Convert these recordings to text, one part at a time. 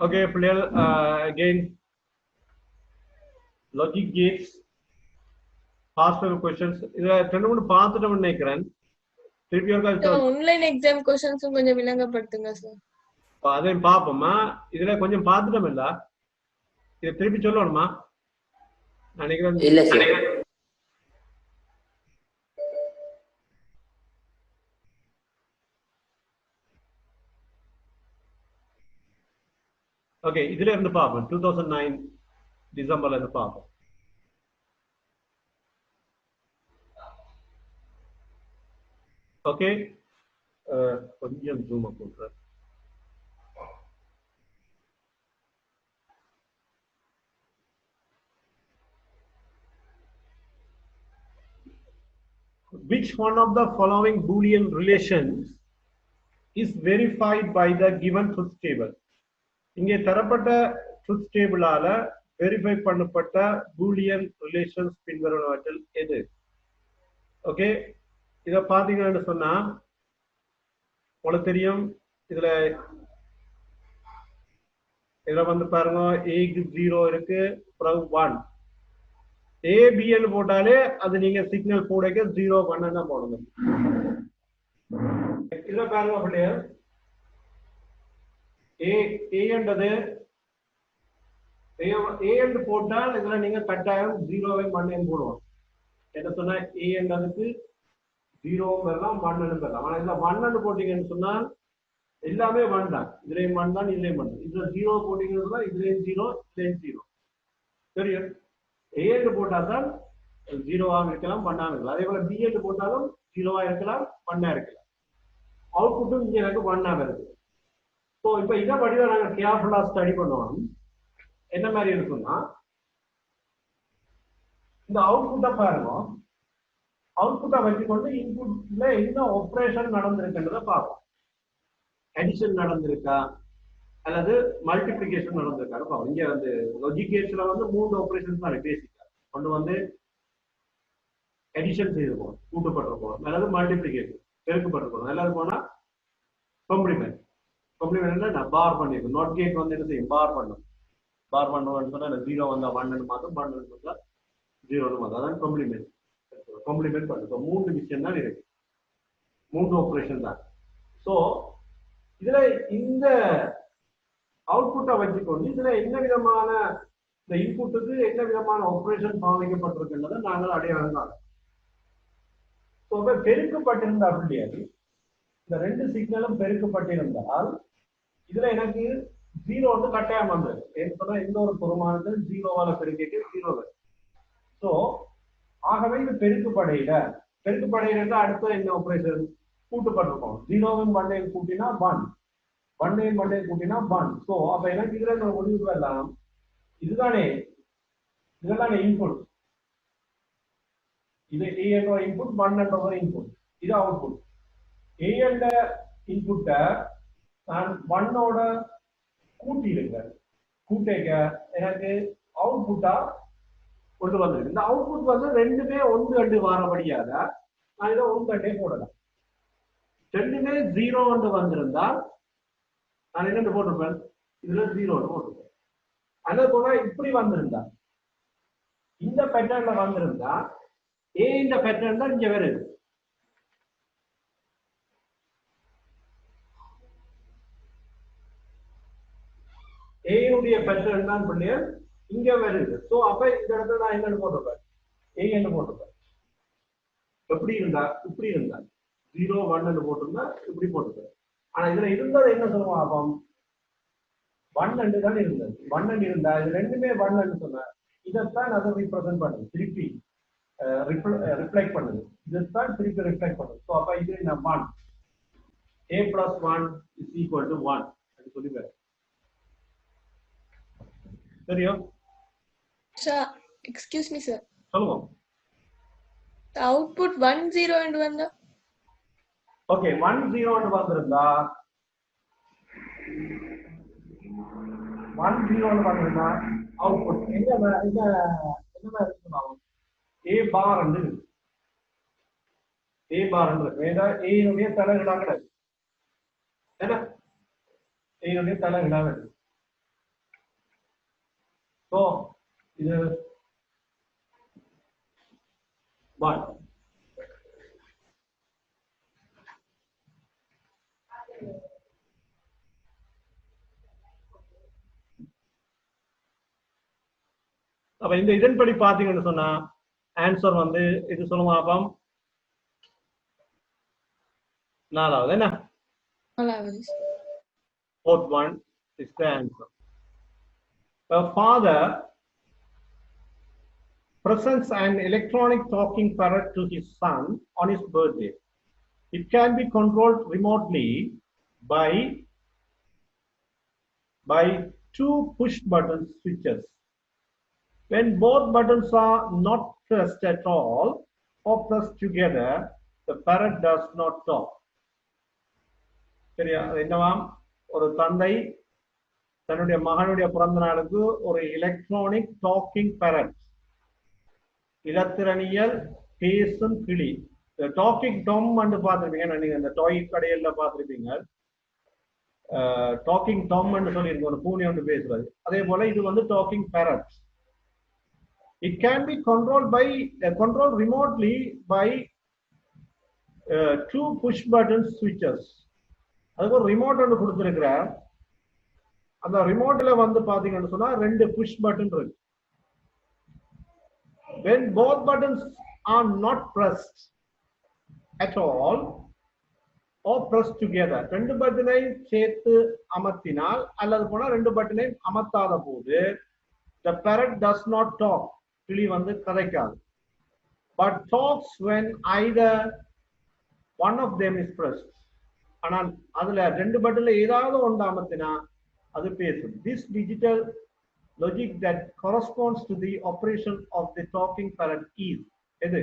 Okay, பிள்ளைகள் again logic gates past paper questions இத ரெண்டு மூணு பார்த்துட்டோம்னு நினைக்கிறேன். திருப்பி ஒருக்கா ஆன்லைன் எக்ஸாம் क्वेश्चंस கொஞ்சம் விளங்கப்படுத்துங்க சார். அதையும் பார்ப்போமா. இதுல கொஞ்சம் பார்த்துட்டோம் இல்ல, இதை திருப்பி சொல்லணுமா நினைக்கிறேன். இல்ல சார். ஓகே, இதுல இருந்து பார்ப்போம். 2009 டிசம்பர்ல இருந்து பார்ப்போம். ஓகே, கொஞ்சம் ஜூம் அப் பண்றேன். Which one of the following Boolean relations is verified by the given truth table? இங்கே தரப்பட்ட truth table ஆல வெரிஃபை பண்ணப்பட்ட Boolean relations பின்வருவனவற்றில் எது? ஓகே, இத பாத்தீங்கன்னு சொன்னா உங்களுக்கு தெரியும். இதுல வந்து பாருங்க, a க்கு 0 இருக்கு, பிறகு 1. a b ன்னு போட்டாலே அது நீங்க சிக்னல் போடக்க 0 1 தான் போடணும். இதுல பாருங்க அப்படியே a என்றது a என்று போட்டால் இதுல நீங்க கட்டாயம் 0 1 போடுவோம். என்ன சொன்னா a என்றதுக்கு 0 வரலாம் 1 வரலாம். ஆனா இதுல 1 போட்டீங்கன்னு சொன்னால் எல்லாமே 1 தான். இதுலயும் 1 தான், இதுலயும் 1. இதுல 0 போட்டீங்கன்னு சொன்னா இதுலயும் 0 இதுலயும் 0. சரியா? a என்று போட்டாதான் 0 இருக்கலாம் 1 இருக்கலாம். அதே போல b என்று போட்டாலும் 0 இருக்கலாம் 1 இருக்கலாம். அவுட்புட்டும் இங்க எனக்கு 1 வருது. ஸோ இப்போ இதை படிதான் நாங்கள் கேர்ஃபுல்லா ஸ்டடி பண்ணுவோம். என்ன மாதிரி இருக்குன்னா, இந்த அவுட்புட்டை பாருங்க. அவுட்புட்டை வச்சுக்கொண்டு இன்புட்ல என்ன ஆபரேஷன் நடந்திருக்குன்றத பார்ப்போம். அடிஷன் நடந்திருக்கா அல்லது மல்டிபிளிகேஷன் நடந்திருக்காரு பார்ப்போம். இங்க வந்து லாஜிக் கேட்ஸ்ல வந்து 3 ஆபரேஷன்ஸ் தான் பேசிக்கா. ஒன்று வந்து அடிஷன் செய்திருப்போம், கூட்டப்பட்டிருப்போம், அல்லது மல்டிபிளிகேஷன் பெருக்கப்பட்டிருப்போம், அல்லது போனா காம்ப்ளிமெண்ட். காம்ப்ளிமெண்ட் பார் பண்ணிருக்கோம். நாட் கேட் வந்து என்ன செய்யும், பார் பண்ணும். பார் பண்ணுவோம்னு சொன்னா 0 வந்தா 1 மாதம், 1 வந்தா 0 மாதம். அதான் காம்ப்ளிமெண்ட். காம்ப்ளிமெண்ட் பண்ணும். 3 விஷயம் தான் இருக்கு, 3 ஆபரேஷன் தான். ஸோ இதுல இந்த அவுட்புட்டை வச்சுக்கொண்டு இதுல என்ன விதமான இந்த இன்புட்டுக்கு என்ன விதமான ஆபரேஷன் பாவிக்கப்பட்டிருக்கின்றதை நாங்கள் அடையாளம் காணலாம். பெருக்கப்பட்டிருந்த அப்படியாது இந்த 2 சிக்னலும் பெருக்கப்பட்டிருந்தால் இதுல எனக்கு 0 வந்து கட்டாயம் வந்தது. ஏன்னா எந்த ஒரு பொருமானத்தில் 0வால பெருக்கிட்டு 0 வரும். ஸோ ஆகவே இது பெருக்கப்படையில அடுத்த என்ன ஆபரேஷன் கூட்டுப்பட்டிருக்கோம். 0 1 கூட்டினா 1, 1 1 கூட்டினா 1. ஸோ அப்ப எனக்கு இதுல நம்ம முடிவு வரலாம், இதுதானே இன்புட். இது a என்ற இன்புட், 1 என்ற ஒரு இன்புட், இது அவுட்புட். a என்ற இன்புட்டை நான் 1ஓட கூட்டிடுங்க. கூட்டேக்க எனக்கு அவுட்புட்டா கொண்டு வந்திருக்கு. இந்த அவுட்புட் வந்து ரெண்டுமே 1 2 வாரபடியாக நான் இதை 1 2 போடலாம். ரெண்டுமே 0 ஒன்று வந்திருந்தால் நான் என்ன போட்டிருப்பேன், இதுல 0 போட்டிருப்பேன். அதே போல இப்படி வந்திருந்தா, இந்த பேட்டர்ன்ல வந்திருந்தா a இந்த பேட்டர்ன் தான் இங்க வருது. a உடைய பேட்டர்ன் தான் பிள்ளைகள் இங்க வருது. ஸோ அப்ப இந்த இடத்துல நான் என்ன போட்டிருப்பேன், a என்று போட்டிருப்பேன். எப்படி இருந்தா, இப்படி இருந்தா 0 1 போட்டிருந்தா இப்படி போட்டிருப்பேன். ஆனா இதுல இருந்தது என்ன சொல்லுவோம், அப்போ 1 2 தான் இருந்தது. 1 இருந்தா இது ரெண்டுமே 1 சொன்ன இதைத்தான் அதை ரீப்ரசென்ட் பண்ணுது, திருப்பி ரிஃப்ளெக்ட் பண்ணுது. இதைத்தான் திருப்பி ரிஃப்ளெக்ட் பண்ணுது. ஸோ அப்ப இது என்ன 1 a plus 1 is equal to 1 அப்படி சொல்லி பாரு. சரியா? சார் எக்ஸ்கியூஸ் மீ சார், சொல்லுவோம். அவுட்புட் 1 0 என்று வந்தா, ஓகே 1 0 என்று வந்திருந்தா 1 0 என்று வந்திருந்தா அவுட்புட் என்ன இருக்குமாகும், a பார் என்று வேண்டா a னுடைய தலைகளாக என்ன a னுடைய தலைகளாக இருக்கு. So இது 1. அப்ப இந்த இதன்படி பாத்தீங்கன்னு சொன்னா ஆன்சர் வந்து இது சொல்லுங்க பாப்போம். 4வது என்ன? 4வது. Fourth one is the answer. A father presents an electronic talking parrot to his son on his birthday. It can be controlled remotely by 2 push button switches. When both buttons are not pressed at all or pressed together, the parrot does not talk. சரியா? என்னவாம்? ஒரு தந்தை தன்னுடைய மகனுடைய பிறந்த நாளுக்கு ஒரு electronic docking parrot, இலத்திரனியல் பேசும் கிளி, டாக்கிங் டாம் வந்து பார்த்திருப்பீங்க. நீங்க இந்த டாய் கடையில பார்த்திருப்பீங்க. டாக்கிங் டாம் சொல்லியிருக்கோம், ஒரு பூனை ஒன்று பேசுறது. அதே போல இது வந்து docking parrot. It can be controlled remotely by 2 push button switches. அதுக்கு ஒரு ரிமோட் ஒன்று கொடுத்திருக்கிறார். அந்த ரிமோட்ல வந்து பாத்தீங்கன்னு சொன்னா 2 புஷ் பட்டன் இருக்கு. When both buttons are not pressed at all or pressed together, 2 பட்டனையும் சேர்த்து அமர்த்தினால் அல்லது போனா 2 பட்டனையும் அமர்த்தாத போது the parrot does not talk, கிளி வந்து கதைக்காது. But talks when either one of them is pressed. ஆனால் அதுல 2 பட்டன்ல ஏதாவது ஒன்று அமர்த்தினா அது பேசும். This digital logic that corresponds to the operation of the talking parrot is எது?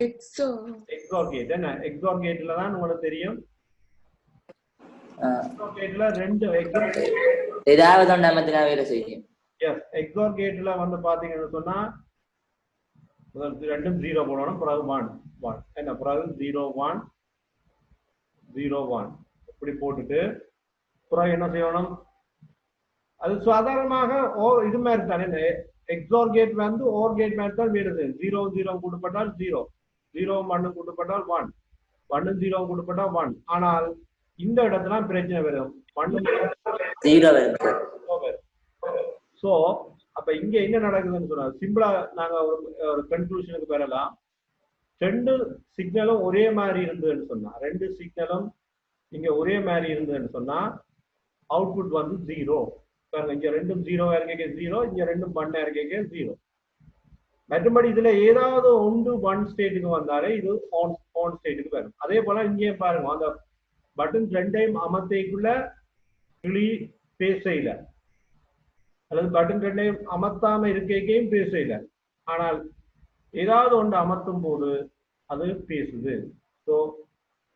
XOR gate. என்ன XOR gateல தான் உங்களுக்கு தெரியும். XOR gateல 2 ஏதாவது ஒன்று அமர்த்தினா வேலை செய்யும். எஸ், XOR gateல வந்து பாத்தீங்கன்னு சொன்னா ரெண்டும் 0 போடணும், பிறகு 1 1 என்ன, பிறகு 0 1 0 1 இப்படி போட்டுட்டு பிறகு என்ன செய்யணும்? அது சாதாரணமாக இது மாதிரி தானே. எக்ஸார் கேட் வந்து ஓர் கேட் மாதிரி தான் வேறு. 0 0 கூட்டப்பட்டால் 0, 0 1 கூட்டப்பட்டால் 1, 1 0 கூட்டப்பட்டால் 1. ஆனால் இந்த இடத்துல பிரச்சனை வரும், 1 0 வரும். சோ அப்ப இங்க என்ன நடக்குதுன்னு சொன்னா சிம்பிளா நாங்க ஒரு கன்க்ளூஷனுக்கு பெறலாம். 2 சிக்னலும் ஒரே மாதிரி இருந்ததுன்னு சொன்னா, 2 சிக்னலும் இங்க ஒரே மாதிரி இருந்ததுன்னு சொன்னா அவுட்புட் வந்து 0. பாருங்க, இங்க ரெண்டும் 0 இருக்க 0, இங்க ரெண்டும் 1 இருக்க 0. மற்றபடி இதுல ஏதாவது ஒன்று 1 ஸ்டேட்டுக்கு வந்தாலே இது ஆன் ஸ்டேட்டுக்கு வரும். அதே போல இங்கேயும் பாருங்க, அந்த பட்டன் 2ஐயும் அமர்த்தைக்குள்ள கிளி பேசையில, அல்லது பட்டன் 2ஐயும் அமர்த்தாம இருக்கையும் பேசையில. ஆனால் ஏதாவது ஒன்று அமர்த்தும் போது அது பேசுது. ஸோ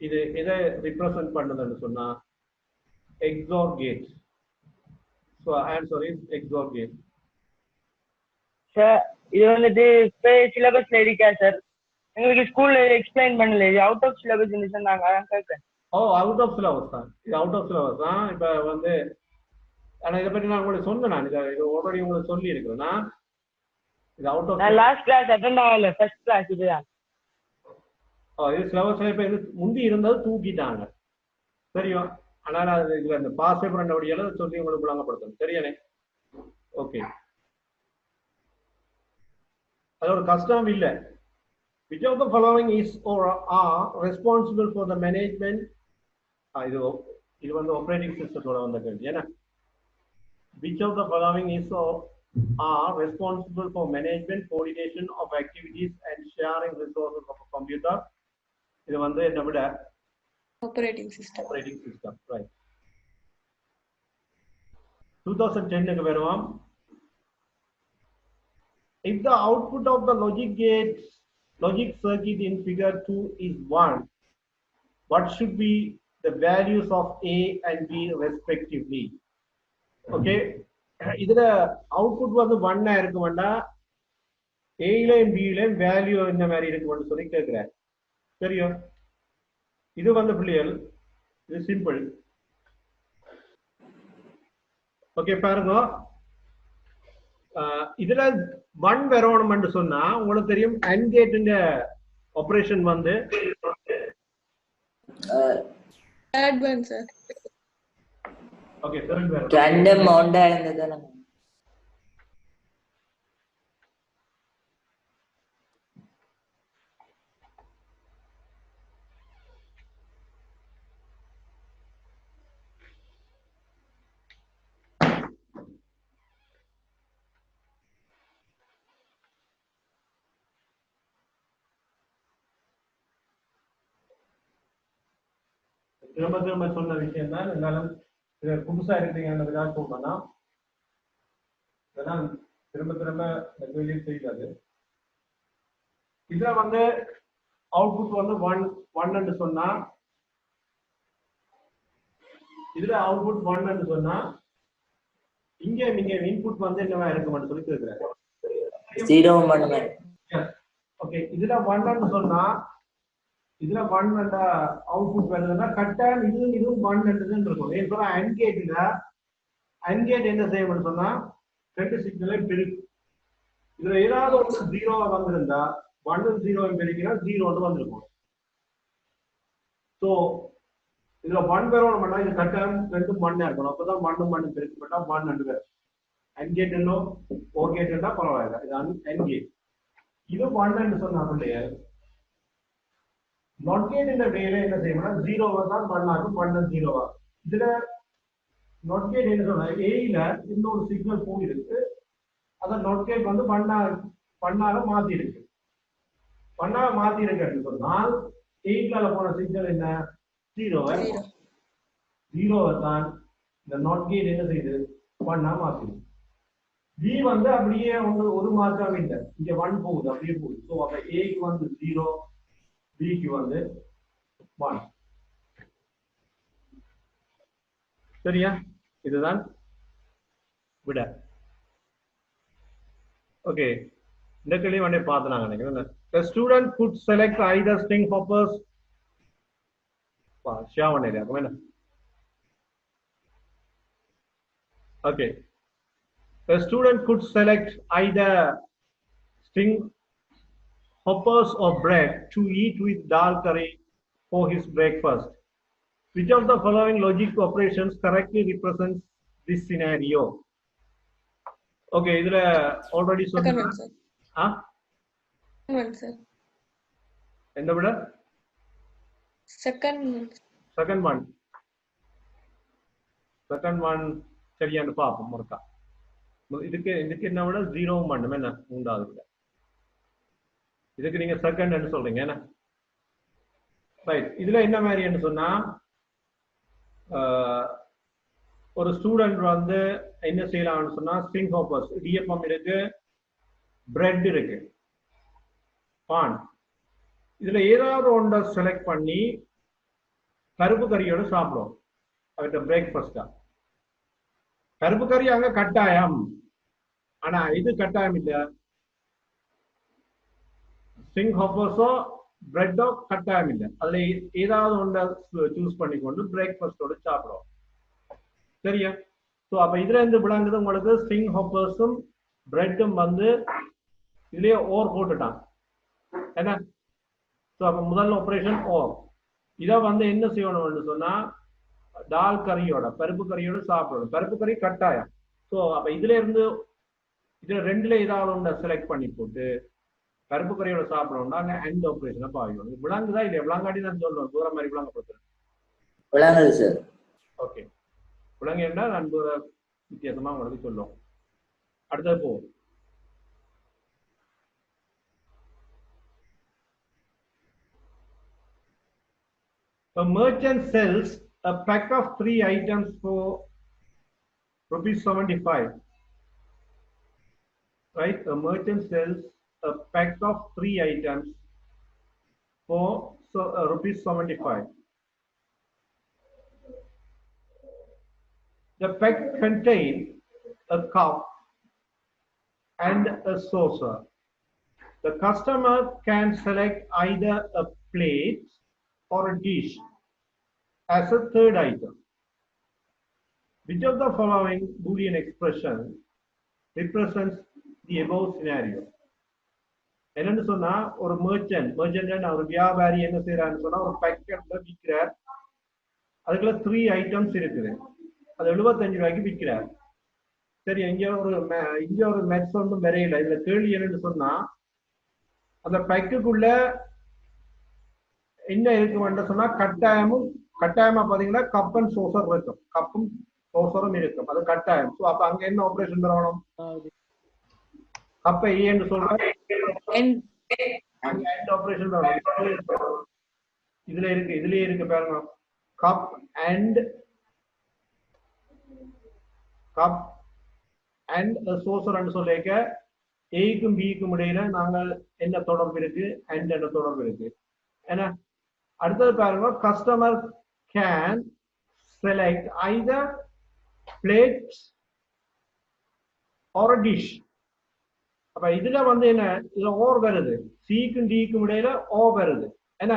இது எதை ரிப்ரசன்ட் பண்ணுதுன்னு சொன்னா XOR gate. So answer is XOR gate. Sir இது வந்துட்டு சிலபஸ்ல இருக்கா சார்? எங்களுக்கு ஸ்கூல்ல எக்ஸ்பிளைன் பண்ணல, இது அவுட் ஆஃப் சிலபஸ் சொன்னாங்க, அதான் கேட்கிறேன். அவுட் ஆஃப் சிலபஸ் தான், இது அவுட் ஆஃப் சிலபஸ் தான். இப்ப வந்து ஆனா இதை பற்றி நான் உங்களுக்கு சொன்னேன், நான் இது ஆல்ரெடி உங்களுக்கு சொல்லி இருக்கிறேன்னா இது அவுட் ஆஃப். நான் லாஸ்ட் கிளாஸ் அட்டெண்ட் ஆகல, ஃபர்ஸ்ட் கிளாஸ் இதுதான். இது சிலபஸ்ல இப்ப இது முந்தி இருந்தது தூக்கிட்டாங்க, தெரியும். அதனால அது இதுல இந்த பாஸ் பேப்பர் ரெண்டபடியால சொல்லி உங்களுக்கு விளங்கப்படுத்தணும், சரியானே? ஓகே, அது ஒரு கஷ்டம் இல்லை. Which of the following is or are responsible for the management? இது வந்து ஆப்பரேட்டிங் சிஸ்டத்தோட வந்த கேள்வி என்ன? Which of the following is or are responsible for management, coordination of activities and sharing resources of a computer? இது வந்து என்ன விட operating system. Right. 2010 க்கு வருவோம். If the output of the logic circuit in figure 2 is 1, what should be the values of A and B respectively? Okay, இதுல output வந்து 1 இருக்க வேண்டாம், ஏலயும் பிலயும் வேல்யூ என்ன மாதிரி இருக்குன்னு சொல்லி கேட்கிறேன், தெரியும்? இது வந்து பிள்ளைகள் இது சிம்பிள். ஓகே பாருங்க, இதுல 1 வரணும்னு சொன்னா உங்களுக்கு தெரியும் AND கேட் ஆபரேஷன் வந்து Third one, sir. Okay third வேற രണ്ടും ഉണ്ടായിരുന്നത് திரும்ப திரும்ப சொன்ன விஷயம் தான். இருந்தாலும் புதுசா இருக்கிறீங்கன்றதுக்காக சொல்றேன்னா இதெல்லாம் திரும்ப திரும்ப இந்த கேள்வி செய்யாது. இதுல வந்து அவுட்புட் வந்து 1 சொன்னா இதுல அவுட்புட் 1 சொன்னா இங்க நீங்க இன்புட் வந்து என்னவா இருக்கும்னு சொல்லி கேக்குறேன். 0 பண்ணுமே. ஓகே இதுல 1 சொன்னா இதுல 1 என்ற அவுட்புட் வருதுன்னா கட்டாயம் இதுவும் 1 என்றுதான் இருக்கும். ஏன் சொல்ல AND கேட் என்ன செய்யணும்னு சொன்னா ரெண்டு சிக்னலை பெருக்கு. இதுல ஏதாவது ஒன்று 0 வந்திருந்தா 1 0 பெருக்கினா 0 வந்திருக்கும். ஸோ இதுல 1 வரணும்னா இது கட்டாயம் ரெண்டும் 1 இருக்கணும். அப்பதான் 1 1 பெருக்கப்பட்டா 1 ரெண்டு பேர் AND கேட் என்னும் OR கேட் என்றா பரவாயில்லை. இது AND கேட். இது 1 என்று சொன்னா அப்படியே NOT கேட் இந்த வேலை என்ன செய்யணும்னா 0 தான் 1 ஆகும், 1 0 ஆகும். இதுல NOT கேட் என்ன சொன்னா ஏல இன்னொரு சிக்னல் போயிருக்கு. அத NOT கேட் வந்து 1 மாத்தி இருக்கு. 1 மாத்தி இருக்குன்னு சொன்னால் 8ல போன சிக்னல் என்ன 0 தான் இந்த NOT கேட் என்ன செய்யுது 1 மாத்தி. B வந்து அப்படியே ஒரு மாற்றம் இல்லை, இங்க 1 போகுது அப்படியே போகுது. ஸோ அப்ப ஏக்கு வந்து 0, பிக்கு வந்து 1. சரியா? இதுதான் விட. ஓகே இந்த கேள்வி வந்து பார்த்து நினைக்கிறேன். The student could select either string hoppers. Okay. The student could select either string hoppers or bread to eat with dal curry for his breakfast. Which of the following logic operations correctly represents this scenario? Okay, இதுல already Second one, sir. Second one, sir. என்ன விட? Second one சரியானு பாப்போம் முறக்கா. இதுக்கு என்ன விட 0 மட்டுமே என்ன மூன்றாவது விட. இதுக்கு நீங்க செகண்ட் சொல்றீங்க என்ன? ரைட். இதுல என்ன மாதிரின்னு சொன்னா ஒரு ஸ்டூடெண்ட் வந்து என்ன செய்யலாம்னு சொன்னா ஸ்ட்ரிங் ஹாப்பர்ஸ் இடியப்பம் இருக்கு, பிரெட் இருக்கு, பான். இதுல ஏதாவது ஒன்றை செலக்ட் பண்ணி கருப்பு கறியோட சாப்பிடும். அவர்கிட்ட பிரேக்ஃபாஸ்டா கருப்பு கறி அங்க கட்டாயம், ஆனா இது கட்டாயம் இல்ல. ஸ்ட்ரிங் ஹாப்பர்ஸோ பிரெட்டோ கட்டாயம் இல்லை. அதுல ஏதாவது ஒன்றை சூஸ் பண்ணிக்கொண்டு பிரேக்ஃபாஸ்டோட சாப்பிடும். சரியா? ஸோ அப்ப இதுல இருந்து விளங்குது உங்களுக்கு ஸ்ட்ரிங் ஹாப்பர்ஸும் பிரெட்டும் வந்து இதுலயே ஓர் போட்டுட்டான் என்ன? ஸோ அப்ப முதல் ஆபரேஷன் ஓர். இதை வந்து என்ன செய்யணும்னு சொன்னா டால் கறியோட பருப்பு கறியோட சாப்பிடணும். பருப்பு கறி கட்டாயம். ஸோ அப்ப இதுல ரெண்டுல ஏதாவது ஒன்றை செலக்ட் பண்ணி போட்டு கருப்பு கறியோட சாப்பிடணும்னா அங்க அண்ட் ஆபரேஷனை பாவிக்கணும். விளங்குதா இல்லையா? விளங்காட்டி நான் சொல்லுவேன் தூர மாதிரி விளங்கப்படுத்துறேன். விளங்குது சார். ஓகே விளங்குன்னா நான் தூர வித்தியாசமா உங்களுக்கு சொல்லுவோம். அடுத்தது போவோம். A merchant sells a pack of 3 items for ₹75. Right? A merchant sells a pack of 3 items for ₹75. The pack contains a cup and a saucer. The customer can select either a plate or a dish as a third item. Which of the following Boolean expression represents the above scenario. என்னன்னு சொன்னா ஒரு merchant ஒரு வியாபாரி என்ன செய்யறான்னு சொன்னா ஒரு பேக்கெட்ல விற்கிறார். அதுக்குள்ள 3 items இருக்குது. அது 75 ரூபாய்க்கு விற்கிறார். சரி, இங்க ஒரு மெட்ஸ் ஒன்றும் வரையில. இதுல கேள்வி என்னன்னு சொன்னா அந்த பேக்குக்குள்ள என்ன இருக்குன்னு சொன்னா கட்டாயமா பாத்தீங்கன்னா கப் அண்ட் சோசர் இருக்கும். கப்பும் சோசரும் இருக்கும், அது கட்டாயம். ஸோ அப்ப அங்க என்ன ஆபரேஷன் பண்ணணும்? கப்பை ஏன்னு சொல்றேன், ஆபரேஷன் பண்ணணும். இதுலயே இருக்கு பாருங்க, கப் அண்ட் சோசர் சொல்லிக்க ஏக்கும் பிக்கும் இடையில நாங்கள் என்ன தொடர்பு இருக்கு, அண்ட் என்ன தொடர்பு இருக்கு. ஏன்னா அடுத்தது பாருங்க, customer can select either plates or a dish. அப்ப இதுல வந்து என்ன, இதுல ஓர் வருது, சிக்கும் டிக்கும் இடையில ஓ வருது. ஏன்னா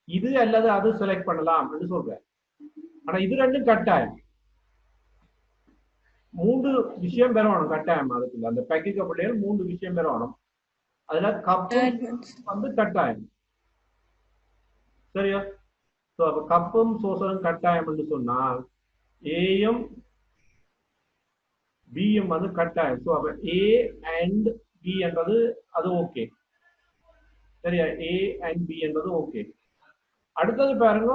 இது அல்லது அது செலக்ட் பண்ணலாம் அப்படின்னு சொல்றேன். ஆனா இது ரெண்டும் கட்டாயம், 3 விஷயம் பெறணும் கட்டாயம். அதுக்குள்ள அந்த பேக்கேஜ் பிள்ளைகள் 3 விஷயம் பெறணும். அதுல கப்பு வந்து கட்டாயம். சரியா? ஸோ அப்ப கப்பும் சோசரும் கட்டாயம் என்று சொன்னால் ஏயும் பியும் வந்து கட்டாயம். ஸோ அப்ப ஏ அண்ட் பி என்றது அது ஓகே. சரியா? ஏ அண்ட் பி என்பது ஓகே. அடுத்தது பாருங்க,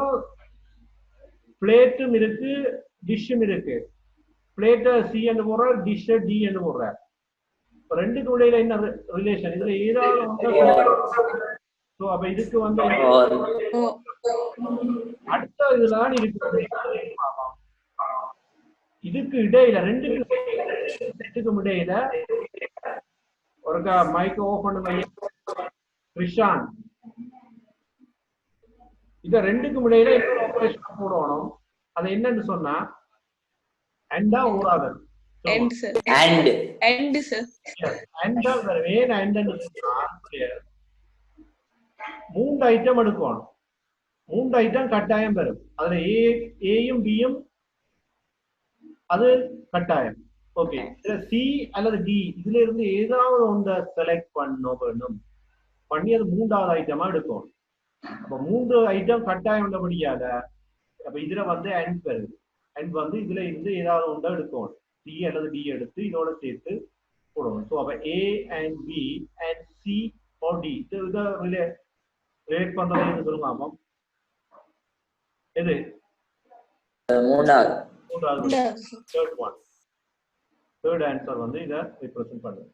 பிளேட்டும் இருக்கு, டிஷ்ஷும் இருக்கு. பிளேட்டை சி என்று போடுற, டிஷ் டி என்று போடுற. ரெண்டுக்கு இடையில என்ன ரிலேஷன்? இதுல ஏதாவது ஸோ அப்ப இதுக்கு வந்து அடுத்த இதுலதான் இருக்கு. இதுக்கு இடையில ரெண்டுக்கும் இடையில ஒரு மைக் ஓபன் பண்ணுங்க கிருஷான். இத ரெண்டுக்கும் இடையில ஆபரேஷன் போடணும். அது என்னன்னு சொன்னா அண்டா ஊராது. மூன்று ஐட்டம் எடுக்கணும். 3 ஐட்டம் கட்டாயம் வரும். அதுல ஏயும் பியும் அது கட்டாயம். ஓகே, சி அல்லது டி இதுல இருந்து ஏதாவது ஒன்றை செலக்ட் பண்ணணும். பண்ணி அது 3வது ஐட்டமா எடுக்கணும். அப்ப 3 ஐட்டம் கட்டாயம் உள்ளபடியால அப்ப இதுல வந்து அண்ட் வருது. அண்ட் வந்து இதுல இருந்து ஏதாவது ஒன்றை எடுக்கணும். சி அல்லது டி எடுத்து இதோட சேர்த்து போடணும். ஸோ அப்ப A and B and C or D இதை ரிலேட் பண்றது சொல்லுங்க. ஆமாம், எது மூன்றாவது தேர்ட் ஆன்சர் வந்து இதை ரிப்ரசன்ட் பண்ணுது.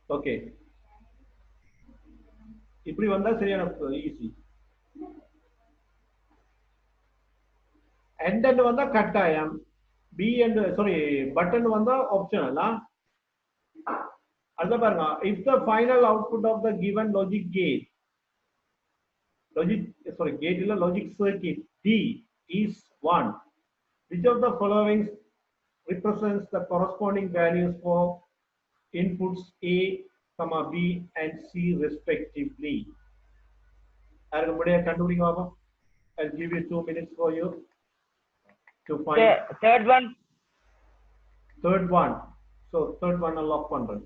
ஓகே, இப்படி வந்தா சரியான ஈஸி. அண்ட் வந்தா கட்டாயம், பி அண்ட் பட்டன் வந்தா ஆப்ஷனல். அத பாருங்க, if the final output of the given logic circuit D is 1, which of the following represents the corresponding values for inputs A, B and C respectively? I'll give you 2 minutes for you to find third one. So third one I'll lock பண்றேன்.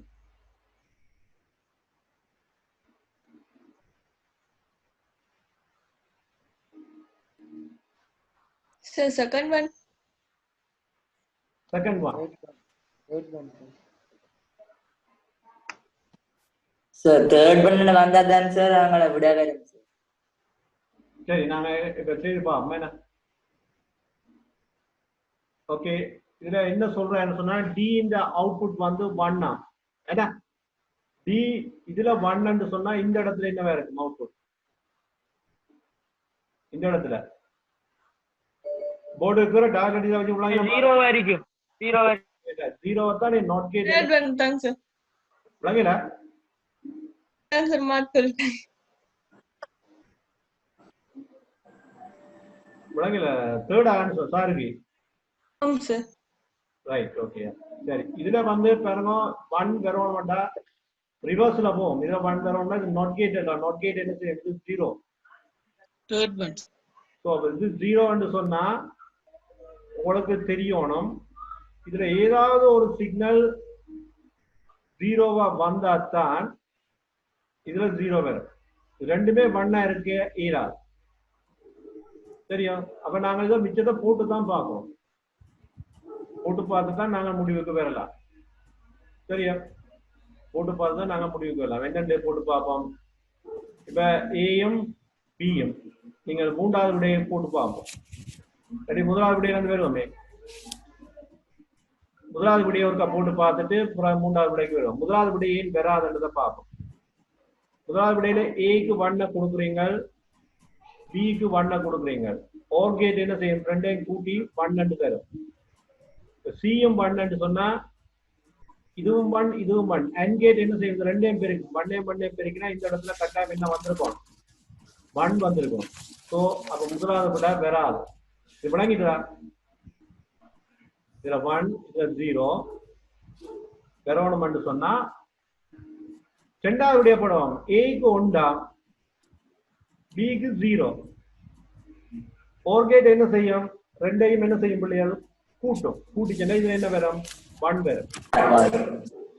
Sir, second one. Third one. Sir, third one வந்தாதான் sir அவங்கள விட வரும் sir. சரி, நாங்க இப்ப செய்துப்பா அம்மா. Okay, இதுல என்ன சொல்றேன்னு சொன்னா டி இந்த அவுட்புட் வந்து 1. ஏன்னா டி இதுல 1 சொன்னா இந்த இடத்துல என்னவா இருக்கும் அவுட்புட்? இந்த இடத்துல போர்டு இருக்கிற டார்கெட் இத வச்சு உள்ளாங்க 0 வரைக்கும் 0 தான் நாட் கேட். Third one தாங்க சார். உள்ளங்கல ஆன்சர் மார்க் சொல்லிட்டேன். உள்ளங்கல தேர்ட் ஆன்சர் சாரி. ஆமா சார். Right, okay. சரி, இதுல வந்து பாருங்க 1 வரணும் வேண்டா, ரிவர்ஸ்ல போவோம். இதுல 1 வரணும்னா இது நாட் கேட் இல்ல. நாட் கேட் என்ன செய்யுது? 0. Third one. சோ இது 0 ன்னு சொன்னா உங்களுக்கு தெரியணும் இதுல ஏதாவது ஒரு சிக்னல் ஜீரோவா வந்தாத்தான் இதுல ஜீரோ வரும். ரெண்டுமே ஒண்ணா இருக்கு ஈராது. சரியா? அப்ப நாங்க இதை மிச்சத்தை போட்டு தான் பார்க்கணும். போட்டு பார்த்து தான் நாங்க முடிவுக்கு வரலாம். சரியா? போட்டு பார்த்து தான் நாங்க முடிவுக்கு வரலாம். என்னென்ன போட்டு பார்ப்போம். இப்ப ஏயும் பியும் நீங்கள் மூன்றாவது விடையை போட்டு பார்ப்போம். சரி, முதலாவது விடையில இருந்து வருவோமே. முதலாவது விடையை ஒருக்கா போட்டு பார்த்துட்டு மூன்றாவது விடைக்கு வருவோம். முதலாவது விடை ஏன் வராதுன்றதை பார்ப்போம். முதலாவது விடையில ஏக்கு 1 கொடுக்குறீங்க, பிக்கு 1 கொடுக்குறீங்க. ஓர் கேட் என்ன செய்யும்? ரெண்டையும் கூட்டி 1 தரும். சியும் 1 சொன்னா இதுவும் 1 இதுவும் 1. அண்ட் கேட் என்ன செய்யும்? ரெண்டையும் பெருக்கும். 1 பெருக்கினா இந்த இடத்துல கட்டாயம் என்ன வந்திருக்கும்? 1 வந்திருக்கும். ஸோ அப்ப முதலாவது விட வராது. இது விளங்கிட்டா? இதுல 1 இதுல 0 வரணும்னு சொன்னா ரெண்டாவது விடைய போடுவாங்க. ஏக்கு 1 பிக்கு 0. ஓர் கேட் என்ன செய்யும்? ரெண்டையும் என்ன செய்யும் பிள்ளைகள்? கூட்டும். கூட்டிச்சுன்னா இதுல என்ன வரும்? 1 வரும்.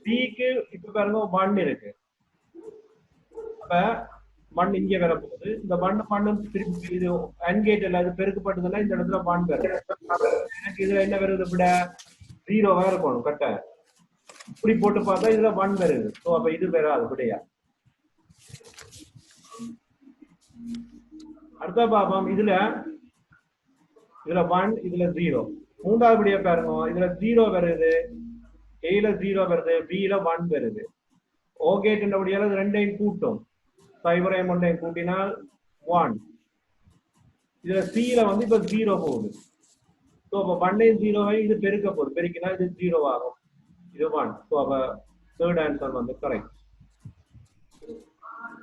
பிக்கு இப்ப பாருங்க 1 இருக்கு. அப்ப 1 இங்கே வர போகுது. இந்த 1 திருப்பி இது அன்கேட் இல்ல, இது பெருக்கப்பட்டதுன்னா இந்த இடத்துல 1 வரும். எனக்கு இதுல என்ன வருது? விட 0 இருக்கணும் கட்ட. இப்படி போட்டு பார்த்தா இதுல 1 வருது. ஸோ அப்ப இது வராது விடையா. அடுத்த பாப்போம். இதுல 1 இதுல 0. மூன்றாவது விடைய பாருங்க. இதுல 0 வருது, ஏல 0 வருது, பில 1 வருது. ஓகேட் விடியால ரெண்டையும் கூட்டும். 0 1 கூட்டினால் 1. இதுல சில இப்ப 0 போகுது. ஸோ அப்ப 1 0 இது பெருக்க போகுது. பெருக்கினா இது 0 ஆகும். இது 1. ஸோ அப்ப தேர்ட் ஆன்சர் கரெக்ட்.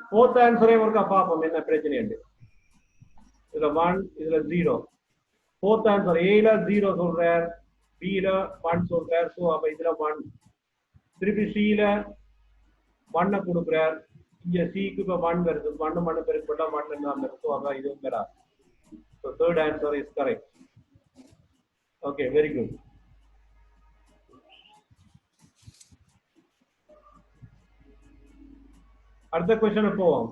ஃபோர்த் ஆன்சரே ஒருக்கா பார்ப்போம் என்ன பிரச்சனை உண்டு. இதுல 1 இதுல 0. ஃபோர்த் ஆன்சர் ஏல 0 சொல்றார், பில 1 சொல்றார். ஸோ அப்ப இதுல 1. திருப்பி சில 1 கொடுக்குறார். இங்க சிக்கு இப்ப 1 வருது. 1 பெருக்கப்பட்டா 1 தான் வருது. ஸோ அப்ப இதுவும் வராது. So third answer is correct. Okay, very good. அடுத்த கொஸ்டின் போவோம்.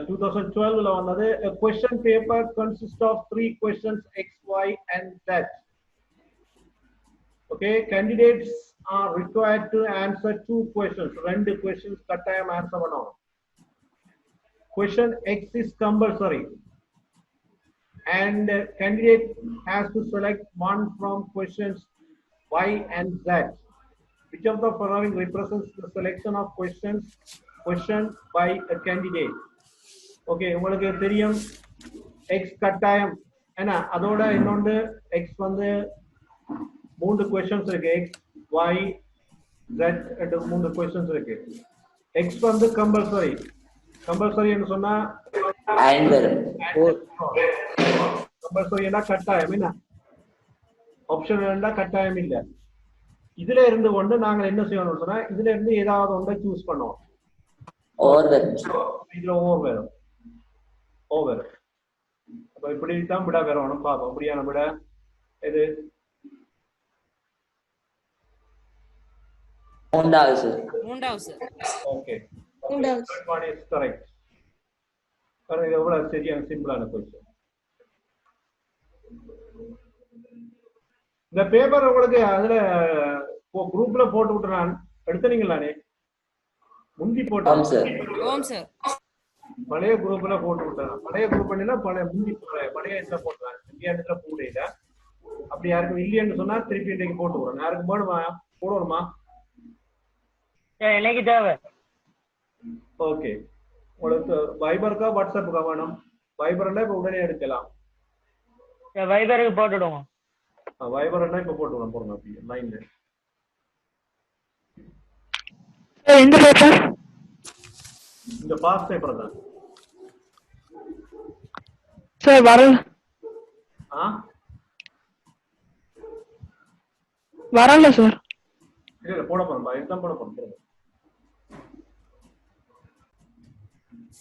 2012 ல வந்தது. A question paper consists of 3 questions x, y and z. Okay, candidates are required to answer 2 questions. ரெண்டு questions கட்டாயம் ஆன்சர் பண்ணணும். Question x is compulsory and candidate has to select one from questions y and z. Which of the following represents the selection of question by a candidate? Okay, உங்களுக்கு தெரியும் x கட்டாயம் என்ன, அதோட இன்னொன்று x 3 questions இருக்கு. x y z என்ற 3 questions இருக்கு. x compulsory. Compulsory என்று சொன்னா கம்பல்சரி என்ன கட்டாயம் என்ன, ஆப்ஷன் என்ன கட்டாயம் இல்ல. இதுல இருந்து கொண்டு நாங்க என்ன செய்யணும் சொன்னா இதுல இருந்து ஏதாவது ஒன்றை சூஸ் பண்ணுவோம். இதுல ஓவர். அப்ப இப்படித்தான் விட வரணும். பாப்போம் அப்படியான விட எது? மூன்றாவது. Okay, one is correct. இது எவ்வளவு சரியான சிம்பிளான கொஸ்டின். இந்த பேப்பர் உங்களுக்கு அதுல குரூப்ல போட்டு விட்டு நான் எடுத்தீங்களானே முந்தி போட்டேன். பழைய குரூப்ல போட்டு விட்டேன். பழைய குரூப் பழைய முந்தி பழைய இதுல போட்டுறேன். இந்தியா இடத்துல போடல. அப்படி யாருக்கும் இல்லையன்னு சொன்னா திருப்பி இன்றைக்கு போட்டு விடுறேன். யாருக்கும் போடுவோமா? எனக்கு தேவை. ஓகே, உங்களுக்கு வைபருக்கா வாட்ஸ்அப்புக்கா வேணும்? வைபர்னா இப்ப உடனே எடுக்கலாம். வைபருக்கு போட்டுடுவோம். வைபர்னா இப்ப போட்டுடுவோம். போடுங்க அப்படியே லைன்ல. எந்த பேப்பர்? இந்த பாஸ் பேப்பர் தான் சார். வரல சார். இல்ல போட போறோம். எக்ஸாம் போட போறோம்.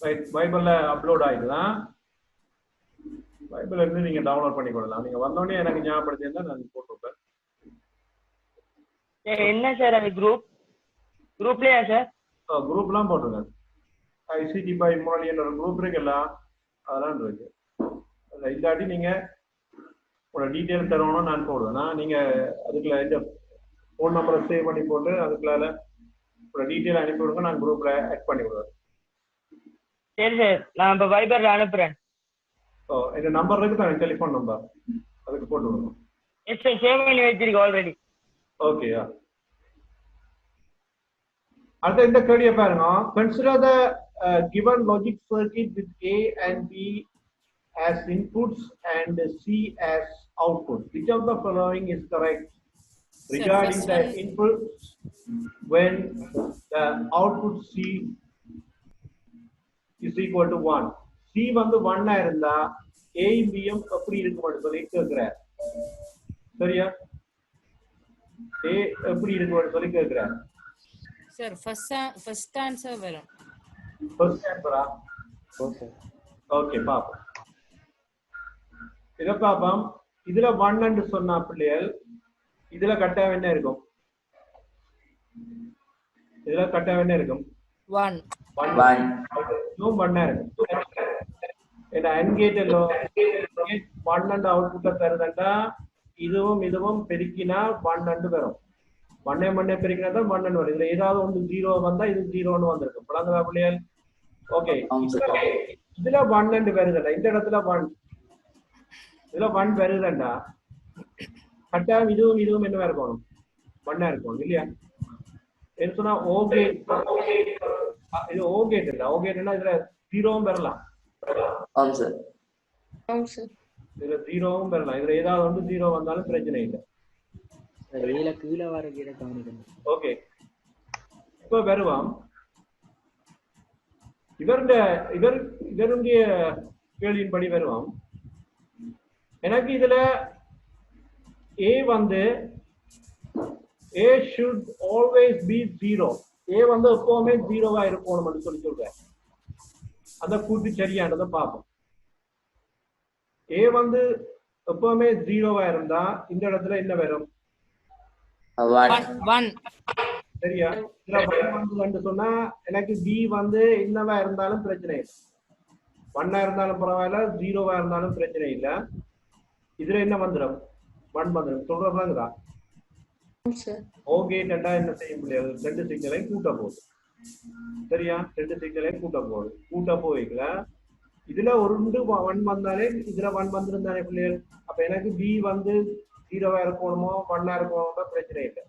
ரைட், பைபிள்ல அப்லோட் ஆயிடுதா? பைபிள் இருந்து நீங்க டவுன்லோட் பண்ணி கொள்ளலாம். நீங்க வந்தோடனே எனக்கு ஞாபகப்படுத்தியிருந்தா நான் போட்டுருப்பேன். என்ன சார் அது குரூப்லயா சார்? குரூப்லாம் போட்டுருங்க. ஐசிடி பை முரளி என்ற ஒரு குரூப் இருக்குல்ல, அதெல்லாம் இருக்கு. இல்லாட்டி நீங்க உங்களோட டீட்டெயில் தரணும், நான் போடுவேன். நீங்க அதுக்குள்ள இந்த ஃபோன் நம்பரை சேவ் பண்ணி போட்டு அதுக்குள்ள உங்களோட டீட்டெயில் அனுப்பி விடுங்க, நான் குரூப்ல ஆட் பண்ணி விடுவேன். சரி சார், நான் இப்போ வைபர்ல அனுப்புறேன். இந்த நம்பர் இருக்கு தான், டெலிஃபோன் நம்பர், அதுக்கு போட்டு விடுங்க. எஸ் சார், சேவ் பண்ணி வச்சிருக்கேன் ஆல்ரெடி. ஓகேயா. அடுத்த இந்த கேள்வியை பாருங்க. Consider the given logic circuit with A and B as inputs and C as outputs. Which of the following is correct regarding the inputs when the output C is equal to 1? C வந்து 1 இருந்தா A B யும் எப்படி இருக்கும்னு சொல்லி கேக்குறார். சரியா? A எப்படி இருக்கும்னு சொல்லி கேக்குறார். சார் ஃபர்ஸ்ட் ஆன்சர் வரும். ஃபர்ஸ்ட் ஆன்சரா? ஓகே பாப்போம். இத பாப்போம். இதுல 1 ன்னு சொன்னா பிள்ளைகள் இதுல கட்டாயம் என்ன இருக்கும்? இதுல கட்டாயம் என்ன இருக்கும்? 1 இதுவும் 1 இருக்கும். இந்த AND கேட்ல 1 and அவுட்புட் தருதண்டா இதுவும் பெருக்கினா 1 and வரும். 1 பெருக்கினா தான் 1 வரும். இதுல ஏதாவது ஒன்று 0 வந்தா இது 0ன்னு வந்திருக்கும். பழங்கதா பிள்ளைகள்? ஓகே, இதுல 1 and வருதுடா. இந்த இடத்துல 1, இதுல 1 வருதுடா. கட்டாயம் இதுவும் என்ன இருக்கணும்? 1 இருக்கணும் இல்லையா? என்ன சொன்னா O கேட், இது O கேட் இல்ல. O கேட்னா இதுல 0வும் வரலாம். ஆம் சார். இதுல 0வும் வரலாம். இதுல ஏதாவது ஒன்று 0 வந்தாலும் பிரச்சனை இல்லை. இதுல கீழே வர கீழே கவனிக்கணும். ஓகே, இப்ப வருவோம். இவருடைய கேள்வியின்படி வருவோம். எனக்கு இதுல A வந்து A should always be 0. A வந்து எப்பவுமே 0வா இருக்கணும்னு சொல்லி சொல்றேன். அந்த கூட்டு சரியானதை பார்ப்போம். A வந்து எப்பவுமே 0வா இருந்தா இந்த இடத்துல என்ன வரும்? 1. சரியா? இதுல 1 வந்து சொன்னா எனக்கு B வந்து என்னவா இருந்தாலும் பிரச்சனை இல்லை. 1 இருந்தாலும் பரவாயில்ல, 0வா இருந்தாலும் பிரச்சனை இல்லை. இதுல என்ன வந்துடும்? 1 வந்துடும். சொல்றதுதாங்கடா. O கேட் என்ன செய்ய முடியாது? 2 சிக்னலையும் கூட்ட போகுது. சரியா? 2 சிக்னலையும் கூட்ட போகுது. கூட்ட போய்க்கல இதுல ஒரு 1 வந்தாலே இதுல 1 வந்திருந்தானே பிள்ளைகள். அப்ப எனக்கு B வந்து 0வா இருக்கணுமோ 1 இருக்கணுமோ பிரச்சனை இல்லை.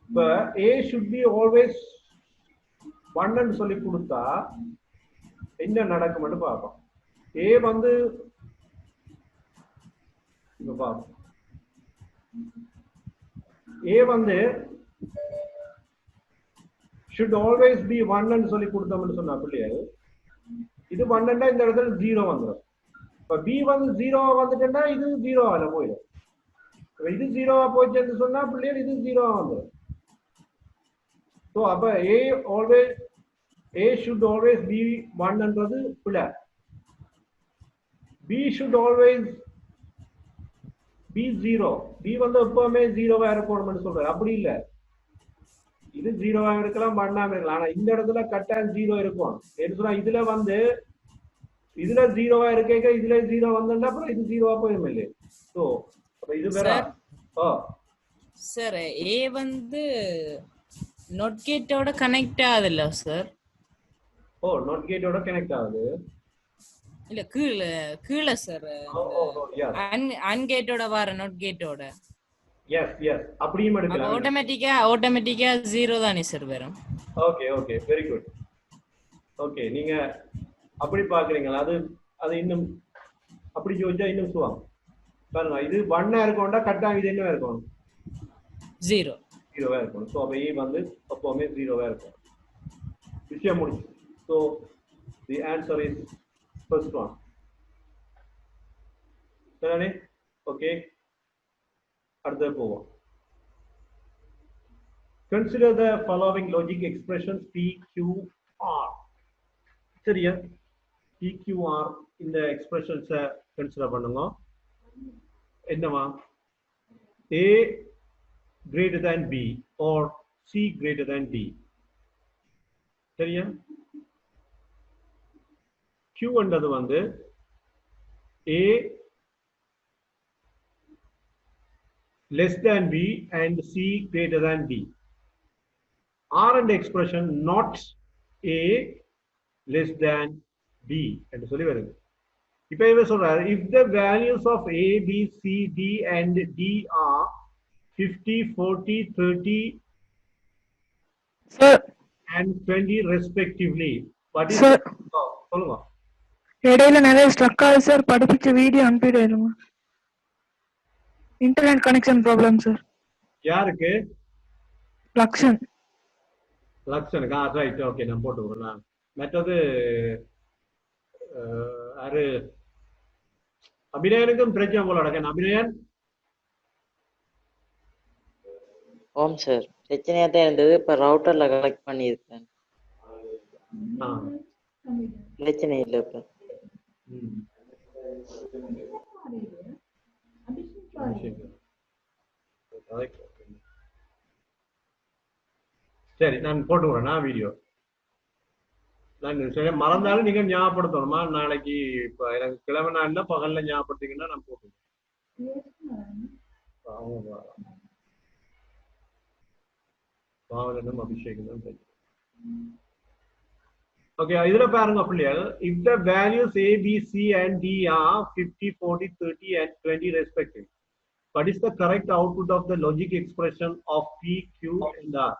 இப்ப A should be always 1 ன்னு சொல்லி கொடுத்தா என்ன நடக்கும்னு பார்ப்போம். A வந்து இப்ப பார்ப்போம். A வந்து should always be 1 ன்னு சொல்லி கொடுத்தோம்னு சொன்னா பிள்ளைகள் இது 1 ன்னா இந்த இடத்துல 0 வந்துடும். இப்ப B வந்து 0வா வந்துட்டேன்னா இது 0வால போயிடும். இது 0வா போயிடுச்சுன்னு சொன்னா பிள்ளைகள் இது 0வா வந்துடும். ஸோ அப்ப A should always be 1ன்றது பிள்ளை. B should always be 0. B வந்து எப்பவுமே 0வா இருக்கணும்னு சொல்றாரு. அப்படி இல்லை, இது 0வா இருக்கலாம் 1ஆ இருக்கலாம். ஆனா இந்த இடத்துல கட்டாயம் 0 இருக்கும். என்ன சொன்னா இதுல வந்து இதுல 0வா இருக்க இதுல 0 வந்தா அப்புறம் இது 0வா போயிடும் இல்லை. ஸோ இது வேற. சார் A வந்து நோட் கேட்டோட கனெக்ட் ஆகுதுல்ல சார்? நோட் கேட்டோட கனெக்ட் ஆகுது. இல்ல கீழே சார். அன் கேட்டோட வர நோட் கேட்டோட. எஸ் அப்படியும் எடுக்கலாம். ஆட்டோமேட்டிக்கா 0 தானே சார் வரும். Okay very good. ஓகே, நீங்க அப்படி பாக்குறீங்களா? அது இன்னும் அப்படி யோசிச்சா இன்னும் சுவாங்க பாருங்க. இது 1ஆ இருக்கணும்டா கட்டாயம் இது என்ன இருக்கும்? 0வா இருக்கணும். ஸோ அப்ப A வந்து எப்பவுமே 0வா இருக்கும். விஷயம் முடிச்சு. So the answer is first one. சரிதானே? ஓகே, அடுத்து போவோம். Consider the following logic expressions P, Q, R. சரியா? P, Q, R இந்த எக்ஸ்பிரஷன்ஸை கன்சிடர் பண்ணுங்க. என்னவா? A greater than B or C greater than D. சரியா? Q என்றது வந்து A less than B and C greater than D. R and expression not A less than B என்று சொல்லி வருது. இப்போ இவ சொல்றாரு, if the values of A, B, C, D and D are 50, 40, 30 Sir, and 20 respectively, what is Sir. சொல்லுங்க. இடையில நிறைய struck ஆகுது சார். படிப்பிச்ச வீடியோ அனுப்பிடுமா? Internet connection problem sir. யாருக்கு? லக்ஷன். லக்ஷனுக்கு. ரைட், ஓகே, நான் போட்டு விடுறேன். மற்றது யாரு? அபிநயனுக்கும் பிரச்சனை போல நடக்கேன். அபிநயன். ஓம் சார், பிரச்சனையா தான் இருந்தது. இப்ப ரவுட்டர்ல கனெக்ட் பண்ணியிருக்கேன். பிரச்சனை இல்லை இப்ப. சரி, நான் போட்டு விடுறேன் வீடியோ. நான் மறந்தாலும் நீங்க ஞாபகப்படுத்தணுமா? நாளைக்கு இப்ப எனக்கு கிழமை நாள்ல பகல்ல ஞாபகப்படுத்தீங்கன்னா நான் போட்டுருவேன். பாவலனும் அபிஷேகம் தான். ஓகே, இதுல பாருங்க பிள்ளைகள், if the values A, B, C and D are 50, 40, 30 and 20 respectively, what is the correct output of the logic expression of P, Q and R?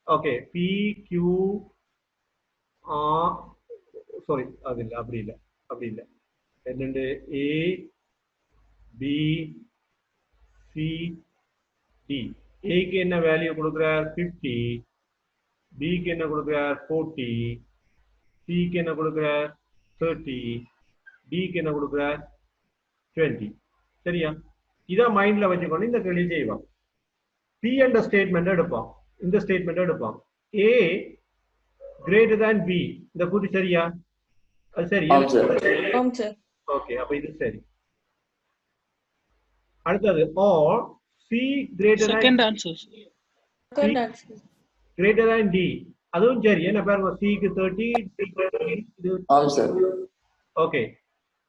Okay, P, Q, R, sorry, அப்படி இல்லை. என்னண்டு A, B, C, D. A க்கு என்ன value கொடுக்கிறார்? 50. B க்கு என்ன கொடுக்கிறார்? 40. C க்கு என்ன கொடுக்கிறார்? 30. D க்கு என்ன கொடுக்கிறார்? 20. சரியா? இத மைண்ட்ல வச்சுக்கொண்டு இந்த கேள்வி செய்வோம். P என்ற ஸ்டேட்மெண்ட் எடுப்போம். இந்த ஸ்டேட்மெண்ட் எடுப்போம். A greater than B. இந்த கூட்டி சரியா? அது சரியா? ஆம் சார். ஓகே, அப்ப இது சரி. அடுத்தது or C greater than second answer. greater than D. அதுவும் சரி. என்ன பாருங்க, C க்கு 30, D க்கு 30. இது ஓகே.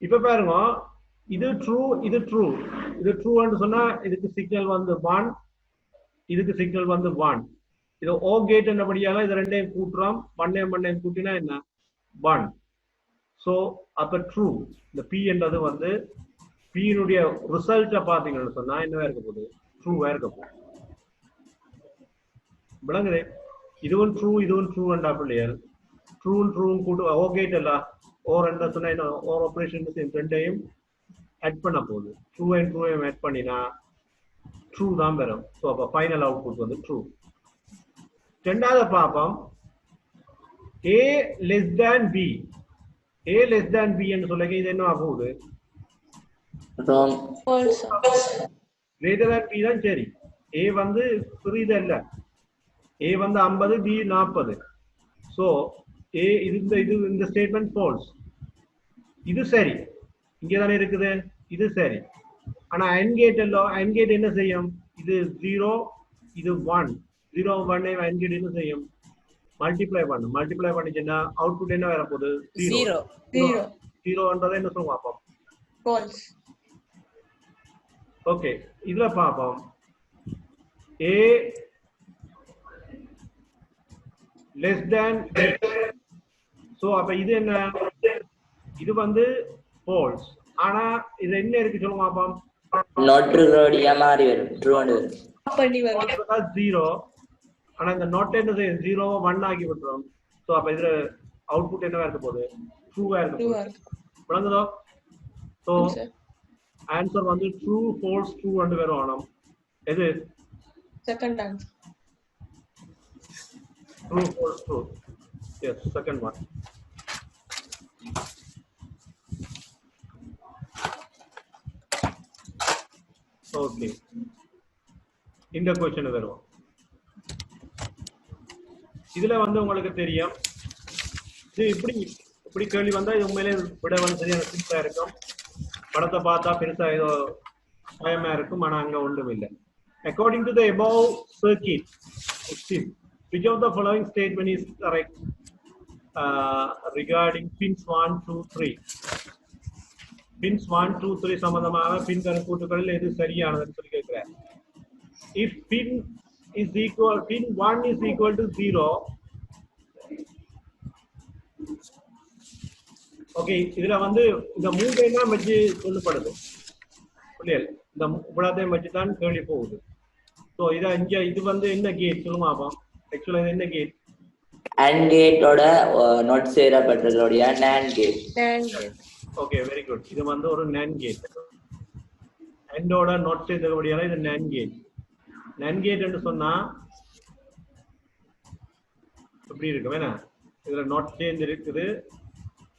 இப்ப பாருங்க, இது ட்ரூ, இது ட்ரூ. இது ட்ரூன்னு சொன்னா இதுக்கு சிக்னல் வந்து 1, இதுக்கு சிக்னல் வந்து 1. இது O கேட் என்னபடியால இது ரெண்டையும் கூட்டுறோம். 1 கூட்டினா என்ன? 1. சோ அப்ப ட்ரூ. இந்த P என்றது வந்து P னுடைய ரிசல்ட்ட பாத்தீங்கன்னு சொன்னா என்னவா இருக்க போகுது? ட்ரூவா இருக்க போகுது. விளங்குதே? இதுவும் ட்ரூ, இதுவும் ட்ரூ அண்ட் பிள்ளையர். ட்ரூ கூட்டு O கேட் அல்ல. O ரெண்ட சொன்னா என்ன? O ஆபரேஷன் ரெண்டையும் ஆட் பண்ண போகுது. ட்ரூ அண்ட் ட்ரூவையும் ஆட் பண்ணினா ட்ரூ தான் வரும். ஸோ அப்போ ஃபைனல் அவுட்புட் வந்து ட்ரூ. ரெண்டாவது பார்ப்போம், A less than B. A less than B என்று சொல்லுங்க, இது என்ன ஆகுது? Greater than B தான் சரி. A வந்து புரியுது இல்ல? A வந்து 50, B 40. ஸோ A இந்த ஸ்டேட்மெண்ட் ஃபால்ஸ். இது சரி, இங்கே தானே இருக்குது. இது சரி. ஆனா AND கேட் என்ன செய்யும்? இது 0, இது 1. 0, 1 AND கேட் என்ன செய்யும்? மல்டிப்ளை பண்ணிச்சுன்னா அவுட்புட் என்ன வரப்போகுது? 0. 0ன்றதை என்ன சொல்லுவோம் அப்போ? ஃபால்ஸ். ஓகே, இதுல பார்ப்போம். A less than B. So அப்ப இது என்ன? இது வந்து ஃபால்ஸ். ஆனா இது என்ன இருக்கு சொல்லுங்க பாப்போம். not true ரோடியா மாறி வரும். ட்ரூ ன்னு வரும். பண்ணி வரும். 0. ஆனா இந்த நாட் என்ன செய்யும்? 0 1 ஆக்கி விட்டுரும். சோ அப்ப இதுல அவுட்புட் என்னவா இருக்க போகுது? ட்ரூவா இருக்க போகுது. விளங்குதோ? சோ ஆன்சர் வந்து ட்ரூ, ஃபால்ஸ், ட்ரூ ரெண்டு பேரும் ஆனோம். எது? Second answer. True, false, true. Yes, second one. Okay. இந்த क्वेश्चन வருவோம். இதுல வந்து உங்களுக்கு தெரியும், இது இப்படி இப்படி கேள்வி வந்தா இது உண்மையிலே விட வந்து சரியான சிம்பிளா இருக்கும். படத்தை பார்த்தா பெருசா ஏதோ பயமா இருக்கும், ஆனா அங்க ஒன்றும் இல்லை. According to the above circuit, which of the following statement is correct regarding pins 1, 2, 3? Pins 1, 2, 3 சம்பந்தமாக பின்வரும் கூட்டுகளில் எது சரியானதுன்னு சொல்லி கேட்கிறேன். If pin 1 is equal to 0, okay, இதுல வந்து இந்த மூன்றையும் தான் வச்சு சொல்லப்படுது புரியல, இந்த இவ்வளத்தையும் வச்சு தான் கேள்வி போகுது. ஸோ இதை இங்க இது வந்து என்ன கேட் சொல்லுமா? ஆக்சுவலா இது என்ன கேட்? AND கேட்டோட நாட் சேரப்பட்டதோட NAND gate. Okay, very good. இது வந்து ஒரு NAND கேட். ANDோட நாட் சேர்ந்தபடியால இது NAND கேட். NAND கேட் என்று சொன்னா எப்படி இருக்கும்? வேணா இதுல நாட் சேர்ந்து இருக்குது,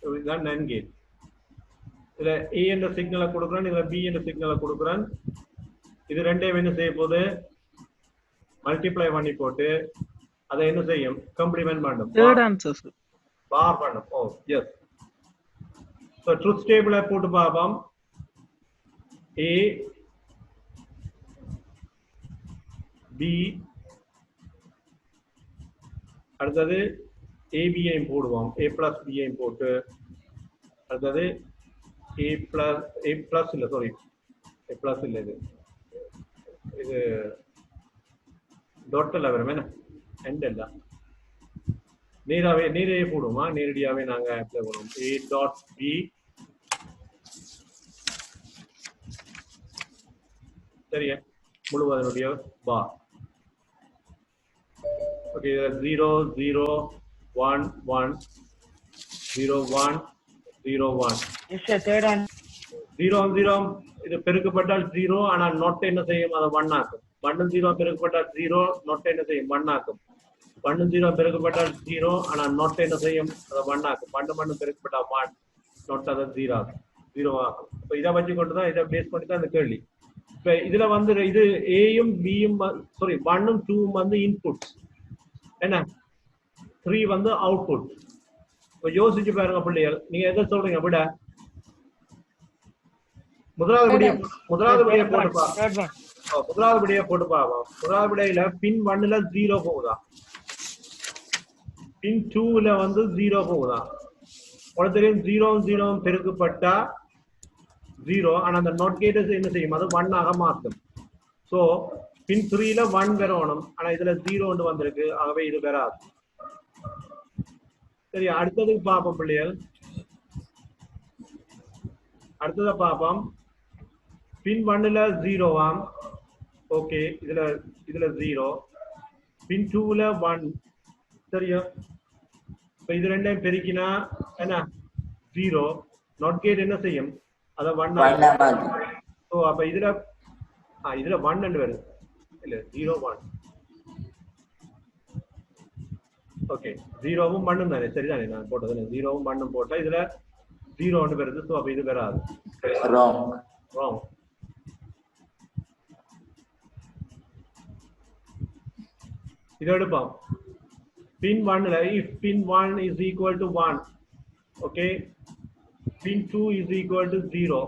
இதுதான் NAND கேட். இதுல A என்ற சிக்னலை கொடுக்குறேன், இதுல B என்ற சிக்னலை கொடுக்குறேன். இது ரெண்டையும் என்ன செய்ய போகுது? மல்டிப்ளை பண்ணி போட்டு அதை என்ன செய்யும்? கம்ப்ளிமெண்ட் பண்ணும், பார் பண்ணும். ஓ எஸ். ஸோ ட்ரூத் டேபிளை போட்டு பார்ப்போம். A B அடுத்தது ஏபியையும் போடுவோம், A பிளஸ் பியையும் போட்டு அடுத்தது A பிளஸ் இல்லை, சாரி A பிளஸ் இல்லை, இது டோட்டல் வரும் என்ன, எண்ட் இல்லை, நேரையே போடுவோமா? நேரடியாகவே நாங்கள் அப்ளை பண்ணுவோம். A டாட் B சரியா முழுவதனுடைய பார். ஓகே, 0 0 1 1 0 1 0 1 0 0 இது பெருக்கப்பட்டால் 0, ஆனால் நோட் என்ன செய்யும்? அதை 1 ஆக்கும். 1 0 பெருக்கப்பட்டால் 0, நோட் என்ன செய்யும்? 1 ஆக்கும். 1 0 பெருக்கப்பட்டால் 0, ஆனால் நோட் என்ன செய்யும்? அதை 1 ஆக்கும். 1 பெருக்கப்பட்டால் 1, நோட் அதை 0 ஆகும், 0 ஆகும். இப்போ இதை வச்சு கொண்டு தான், இதை பேஸ் பண்ணி தான் இந்த கேள்வி. இப்போ இதுல வந்து இது ஏயும் பியும், சாரி 1ம் 2ம் வந்து இன்புட், என்ன 3 வந்து அவுட்புட். இப்போ யோசிச்சு பாருங்க பிள்ளைகள், நீங்க எதை சொல்றீங்க? விட முதலாவது விடையை போட்டு பார்ப்போம். முதலாவது விடையில பின் 1ல 0 போகுதா, பின் 2ல வந்து 0 போகுதா? உங்களுக்கு தெரியும் 0 0 பெருக்கப்பட்டா 0, ஆனா அந்த நாட் கேட் என்ன செய்யும்? அது 1 ஆக மாற்றும். ஸோ பின் 3ல 1 வரணும், ஆனா இதுல 0 வந்திருக்கு, ஆகவே இது வராது. சரி, அடுத்ததுக்கு பார்ப்போம் பிள்ளைகள். அடுத்ததை பார்ப்போம். பின் 1ல 0 ஆம், ஓகே, இதுல 0, பின் 2ல 1, சரியா? இப்ப இது ரெண்டையும் பெருக்கினா என்ன? 0. நாட் கேட் என்ன செய்யும்? அத 1 ஆகும். சோ அப்ப இதுல 1 வருது இல்ல, 0 1. ஓகே, 0வும் 1ம் தானே, சரிதானே? நான் போட்டது 0வும் 1ம் போட்டா இதுல 0 வருது. சோ அப்ப இது வராது, ராங். இது எடுப்போம். பின் 1ல if pin 1 is equal to 1, okay, pin 2 is equal to 0,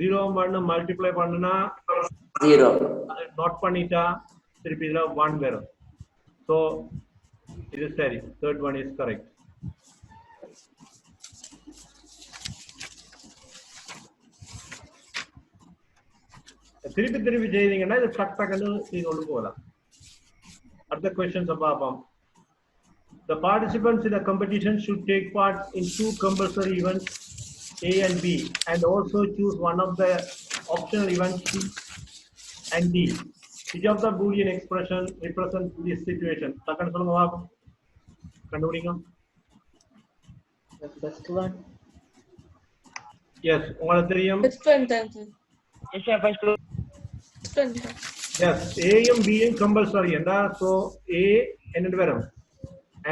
0 1 multiply பண்ணுனா 0, அது நாட் பண்ணிட்டா திருப்பி இதுல 1 வரும். சோ இது சரி, third one is correct. திருப்பி செய்தீங்கன்னா இது டக் டக்குன்னு நீங்க கொண்டு போகலாம். Other questions about the participants in the competition should take part in 2 compulsory events, A and B, and also choose one of the optional events C and D. Which of the Boolean expression represents this situation? Second சொல்லுங்க பாப்போம், கண்டுபிடிங்க. The first one. Yes, உங்களுக்கு தெரியும். First one. Yes, A யும் B யும் compulsory என்றா, so A என்னது வரும்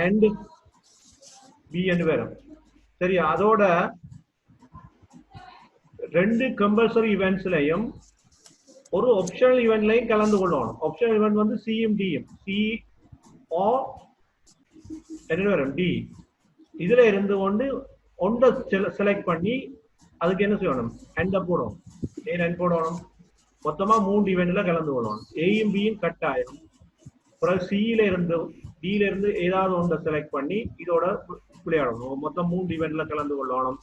and B என்று வரும். சரி, அதோட ரெண்டு கம்பல்சரி இவெண்ட்ஸ்லயும் ஒரு ஆப்ஷனல் இவெண்ட்லயும் கலந்து கொள்ளணும். ஆப்ஷனல் இவெண்ட் வந்து C யும் D யும், C or என்ன வரும் D. இதுல இருந்து கொண்டு ஒன்றை செலக்ட் பண்ணி அதுக்கு என்ன செய்யணும் எண்ட போடணும் எண் போடணும் மொத்தமா 3 ஈவெண்ட்ல கலந்து கொள்ளணும் ஏயும் பியும் கட்டாயம் அப்புறம் சியில இருந்து டில இருந்து ஏதாவது ஒன்றை செலக்ட் பண்ணி இதோட விளையாடணும் மொத்தம் 3 ஈவெண்ட்ல கலந்து கொள்ளணும்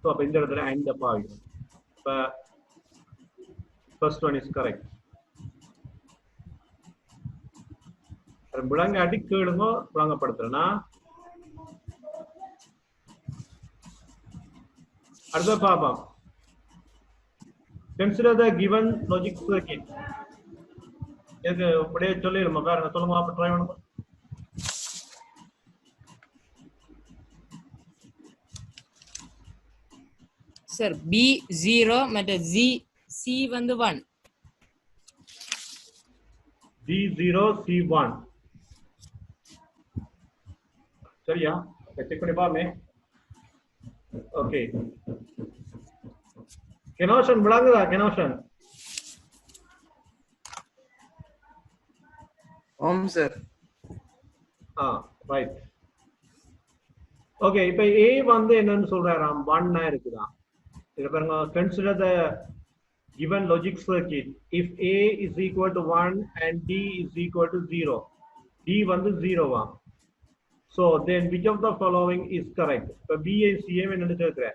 ஸோ அப்ப இந்த இடத்துல எண்ட் அப் ஆகிடும் இப்ப ஃபர்ஸ்ட் ஒன் இஸ் கரெக்ட் விளங்காட்டி கேளுங்க விளங்கப்படுத்துறேன்னா அடுத்த பாப்போம் consider the given logic circuit எனக்கு அப்படியே சொல்லிடுமா பாருங்க சொல்லுங்க அப்ப ட்ரை பண்ணுங்க சார் B 0 மற்றும் C வந்து 1 B0 C1 சரியா செக் பண்ணி பாருங்க ஓகே கெனோஷன் விளங்குதா கெனோஷன் ஓம் சார் ரைட் ஓகே இப்போ A வந்து என்னன்னு சொல்றாராம் 1 இருக்குதா இத பாருங்க consider the given logic circuit if A is equal to 1 and D is equal to 0 D வந்து 0 வா so then which of the following is correct இப்போ B A C M என்ன கேக்குற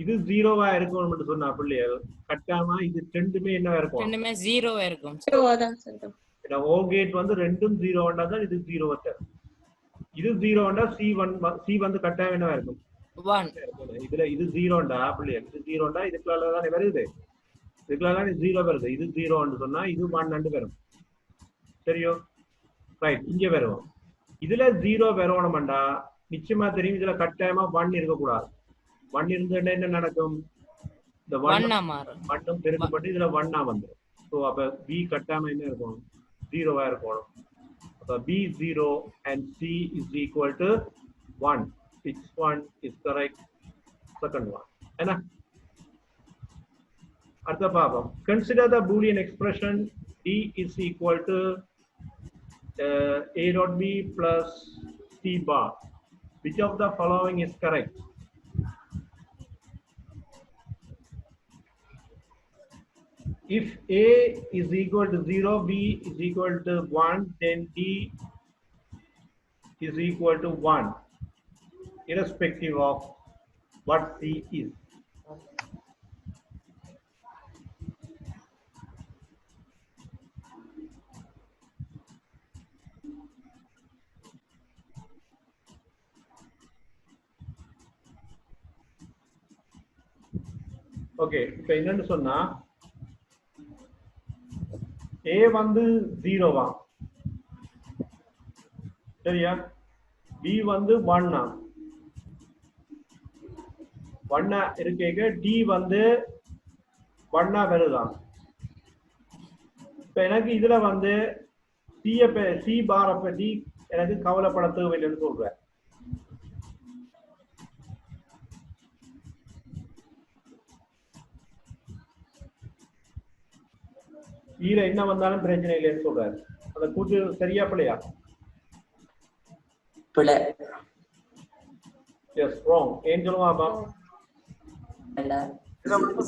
இது 0 வா இருக்கும்னு மட்டும் சொன்னா பிள்ளைகள் கட்டாம இது ரெண்டுமே என்ன இருக்கும் ரெண்டுமே 0 வா இருக்கும் அதான் சார் ஏன்னா O கேட் வந்து ரெண்டும் 0 வந்தா தான் இது 0 வட்ட இது 0 வந்தா C வந்து கட்டாயம் என்ன இருக்கும் 1 இதுல இது 0 ண்டா பிள்ளைகள் இது 0 ண்டா இதுக்குள்ள தான் வருது இதுக்குள்ள தான் 0 வருது இது 0 ன்னு சொன்னா இது 1 ன்னு வரும் சரியோ ரைட் இங்க வரும் இதுல 0 வரணும்டா நிச்சயமா தெரியும் இதுல கட்டாயமா 1 இருக்க கூடாது 1 இருந்தா என்ன நடக்கும் இந்த 1 மாறும் மட்டும் பெருக்கப்பட்டு இதுல 1 ஆ வந்துரும் சோ அப்ப B கட்டாயமா என்ன இருக்கும் 0 ஆ இருக்கும் அப்ப B0 and C is equal to 1 which one is correct second one என்ன அடுத்த பாப்போம் consider the boolean expression D is equal to A dot B plus C bar which of the following is correct if A is equal to 0 B is equal to 1 then D is equal to 1 irrespective of what C is okay இப்போ என்னன்னு சொன்னா A வந்து 0 வா சரியா B வந்து 1 1 இருக்கேங்க D வந்து 1 வருதான் இப்போ எனக்கு இதுல வந்து C பார் பத்தி எனக்கு கவலைப்பட தேவையில்லைன்னு சொல்றேன் ஈர என்ன வந்தாலும் பிரச்சனை இல்லைன்னு சொல்றாரு அந்த கூட்டு சரியா பிள்ளையா பிள்ளை எஸ் ராங் ஏன் சொல்லுவாப்பா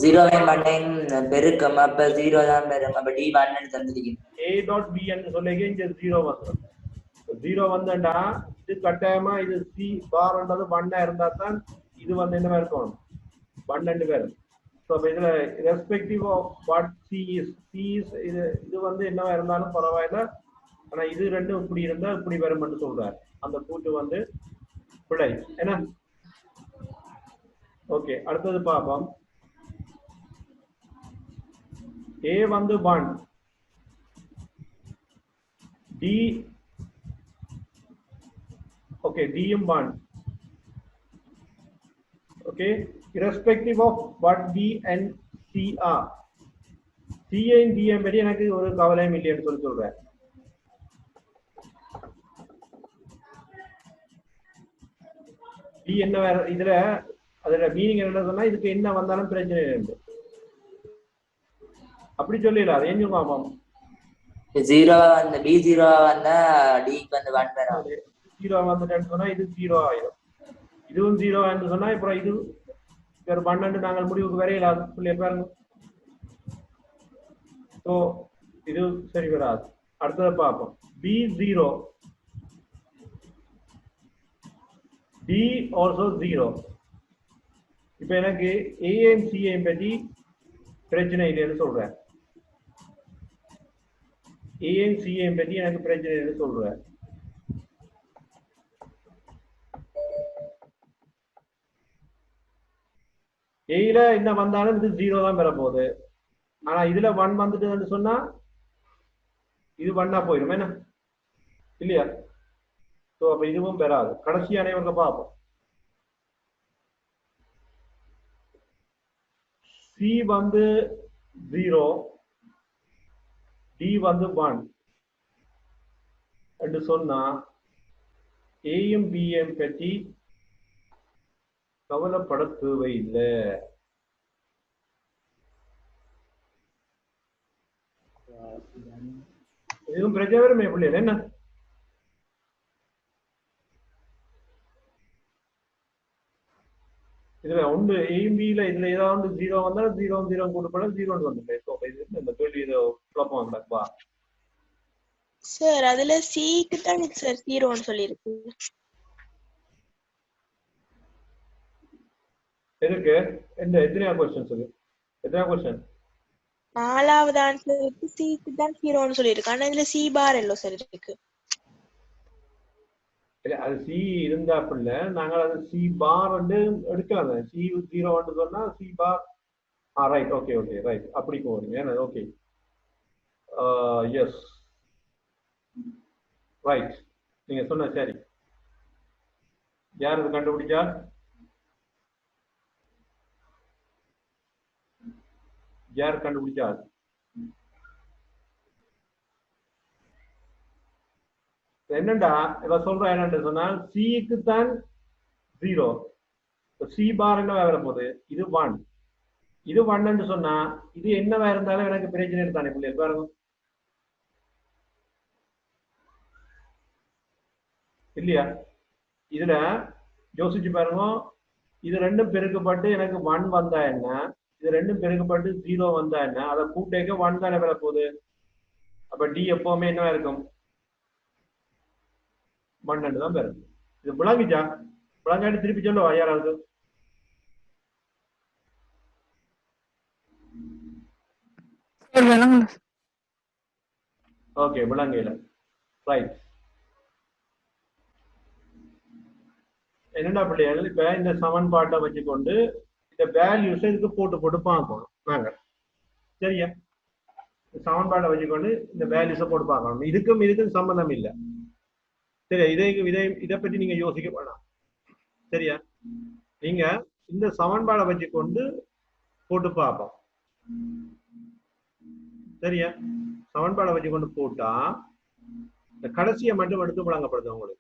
0 1 பெருக்கம் அப்ப 0 தான் வரும் அப்ப D 1 ன்னு தந்திருக்கீங்க A dot B ன்னு சொல்லிங்க இங்க 0 வந்துரும் 0 வந்தா இது கட்டாயமா இது C பார்ன்றது 1 இருந்தா தான் இது வந்து என்ன இருக்கும் 1 ன்னு வரும் சோ இதுல respective of what C is இது வந்து என்னவா இருந்தாலும் பரவாயில்லை ஆனா இது ரெண்டும் இப்படி இருந்தா இப்படி வரும்னு சொல்றாரு அந்த கூட்டு வந்து பிழை என்ன ஓகே அடுத்தது பாப்போம் A வந்து 1 D okay D யும் 1 okay irrespective of what B and C are C and D பற்றி எனக்கு ஒரு கவலையும் இல்லைன்னு சொல்றேன் D என்ன வேற இதுல அதோட மீனிங் என்ன சொன்னா இதுக்கு என்ன வந்தாலும் பிரச்சனை இல்லை அப்படி சொல்லல அது ஏன் ஆமாம் 0 வந்து B0 வந்தா D க்கு வந்து 1 வரும் 0 வந்துட்டேன்னு சொன்னா இது 0 ஆயிடும் இதுவும் 0 என்று சொன்னா அப்புறம் இது ஒரு 1 நாங்கள் முடிவுக்கு வரையலாது பிள்ளைய பாருங்க. ஸோ இது சரி வராது. அடுத்ததை பார்ப்போம். B0 D also 0. இப்ப எனக்கு ஏஎம் சிஎம் பற்றி பிரச்சனை இல்லைன்னு சொல்றேன். ஏஎம் சிஎம் பற்றி எனக்கு பிரச்சனை இல்லைன்னு சொல்றேன். ஏல என்ன வந்தாலும் இது 0 தான் பெற போகுது. ஆனா இதுல 1 வந்துட்டு சொன்னா இது 1 போயிடும் என்ன இல்லையா? ஸோ அப்ப இதுவும் பெறாது. கடைசி அனைவருக்கு பார்ப்போம். சி வந்து 0 டி வந்து 1 என்று சொன்னா ஏயும் பிஎம் பற்றி கவலைப்பட தேவையில்லை. இதுவும் பிரச்சனை வருமே பிள்ளைகள் என்ன? இதுல ஒன்று ஏபியில இதுல ஏதாவது 0 வந்தாலும் 0 கூட்டப்பட 0 வந்துட்டேன். இந்த கேள்வி இது குழப்பம் வந்தாப்பா சார். அதுல சிக்கு தான் சார் 0ன்னு சொல்லிருக்கு. எதுக்கு எத்தனையா क्वेश्चंस இருக்கு? எத்தனை क्वेश्चन? 4வது ஆன்சருக்கு சிக்கு தான் 0ன்னு சொல்லிருக்கு. ஆனா இதுல சி பார் எல்லோ சார் இருக்கு. இல்ல அது சி இருந்தா பிள்ளை நாங்கள் அது சி பார் வந்து எடுக்கலாம். சி 0 சொன்னா C bar right. Okay okay right. அப்படி போறீங்க ஏன்னா ஓகே எஸ் ரைட். நீங்க சொன்ன சரி. யார் இது கண்டுபிடிச்சா? யார் கண்டுபிடிச்சா? என்னண்டா இவ சொல்ற என்னன்னு சொன்னா சிக்கு தான் 0. சி பார் என்ன வர போகுது? இது 1. இது 1 சொன்னா இது என்னவா இருந்தாலும் எனக்கு பிரச்சனை தானே பிள்ளை பாருங்க இல்லையா? இதுல யோசிச்சு பாருங்க. இது ரெண்டும் பெருக்கப்பட்டு எனக்கு 1 வந்தா என்ன, இது ரெண்டும் பெருக்கப்பட்டு 0 வந்தா என்ன, அதை கூட்டேக்க 1 தானே வர போகுது. அப்ப டி எப்பவுமே என்னவா இருக்கும்? 1 தான் பெறும். இது விளங்கிச்சா? விளங்காட்டி திருப்பி சொல்லுவா யாராவது. ஓகே விளங்கல ரைட். என்னடா பிள்ளைகள் இப்ப இந்த சமன்பாட்டை வச்சுக்கொண்டு இந்த வேல்யூஸ் இதுக்கு போட்டு போட்டு பார்க்கணும் நாங்க. சரியா? சமன்பாட்டை வச்சுக்கொண்டு இந்த வேல்யூஸை போட்டு பார்க்கணும். இதுக்கும் சம்பந்தம் இல்லை. சரியா? இதை பற்றி நீங்க யோசிக்க வேணாம். சரியா? நீங்க இந்த சமன்பாடை வச்சுக்கொண்டு போட்டு பார்ப்போம். சரியா? சமன்பாடை வச்சுக்கொண்டு போட்டா இந்த கடைசியை மட்டும் எடுத்து வழங்கப்படுது உங்களுக்கு.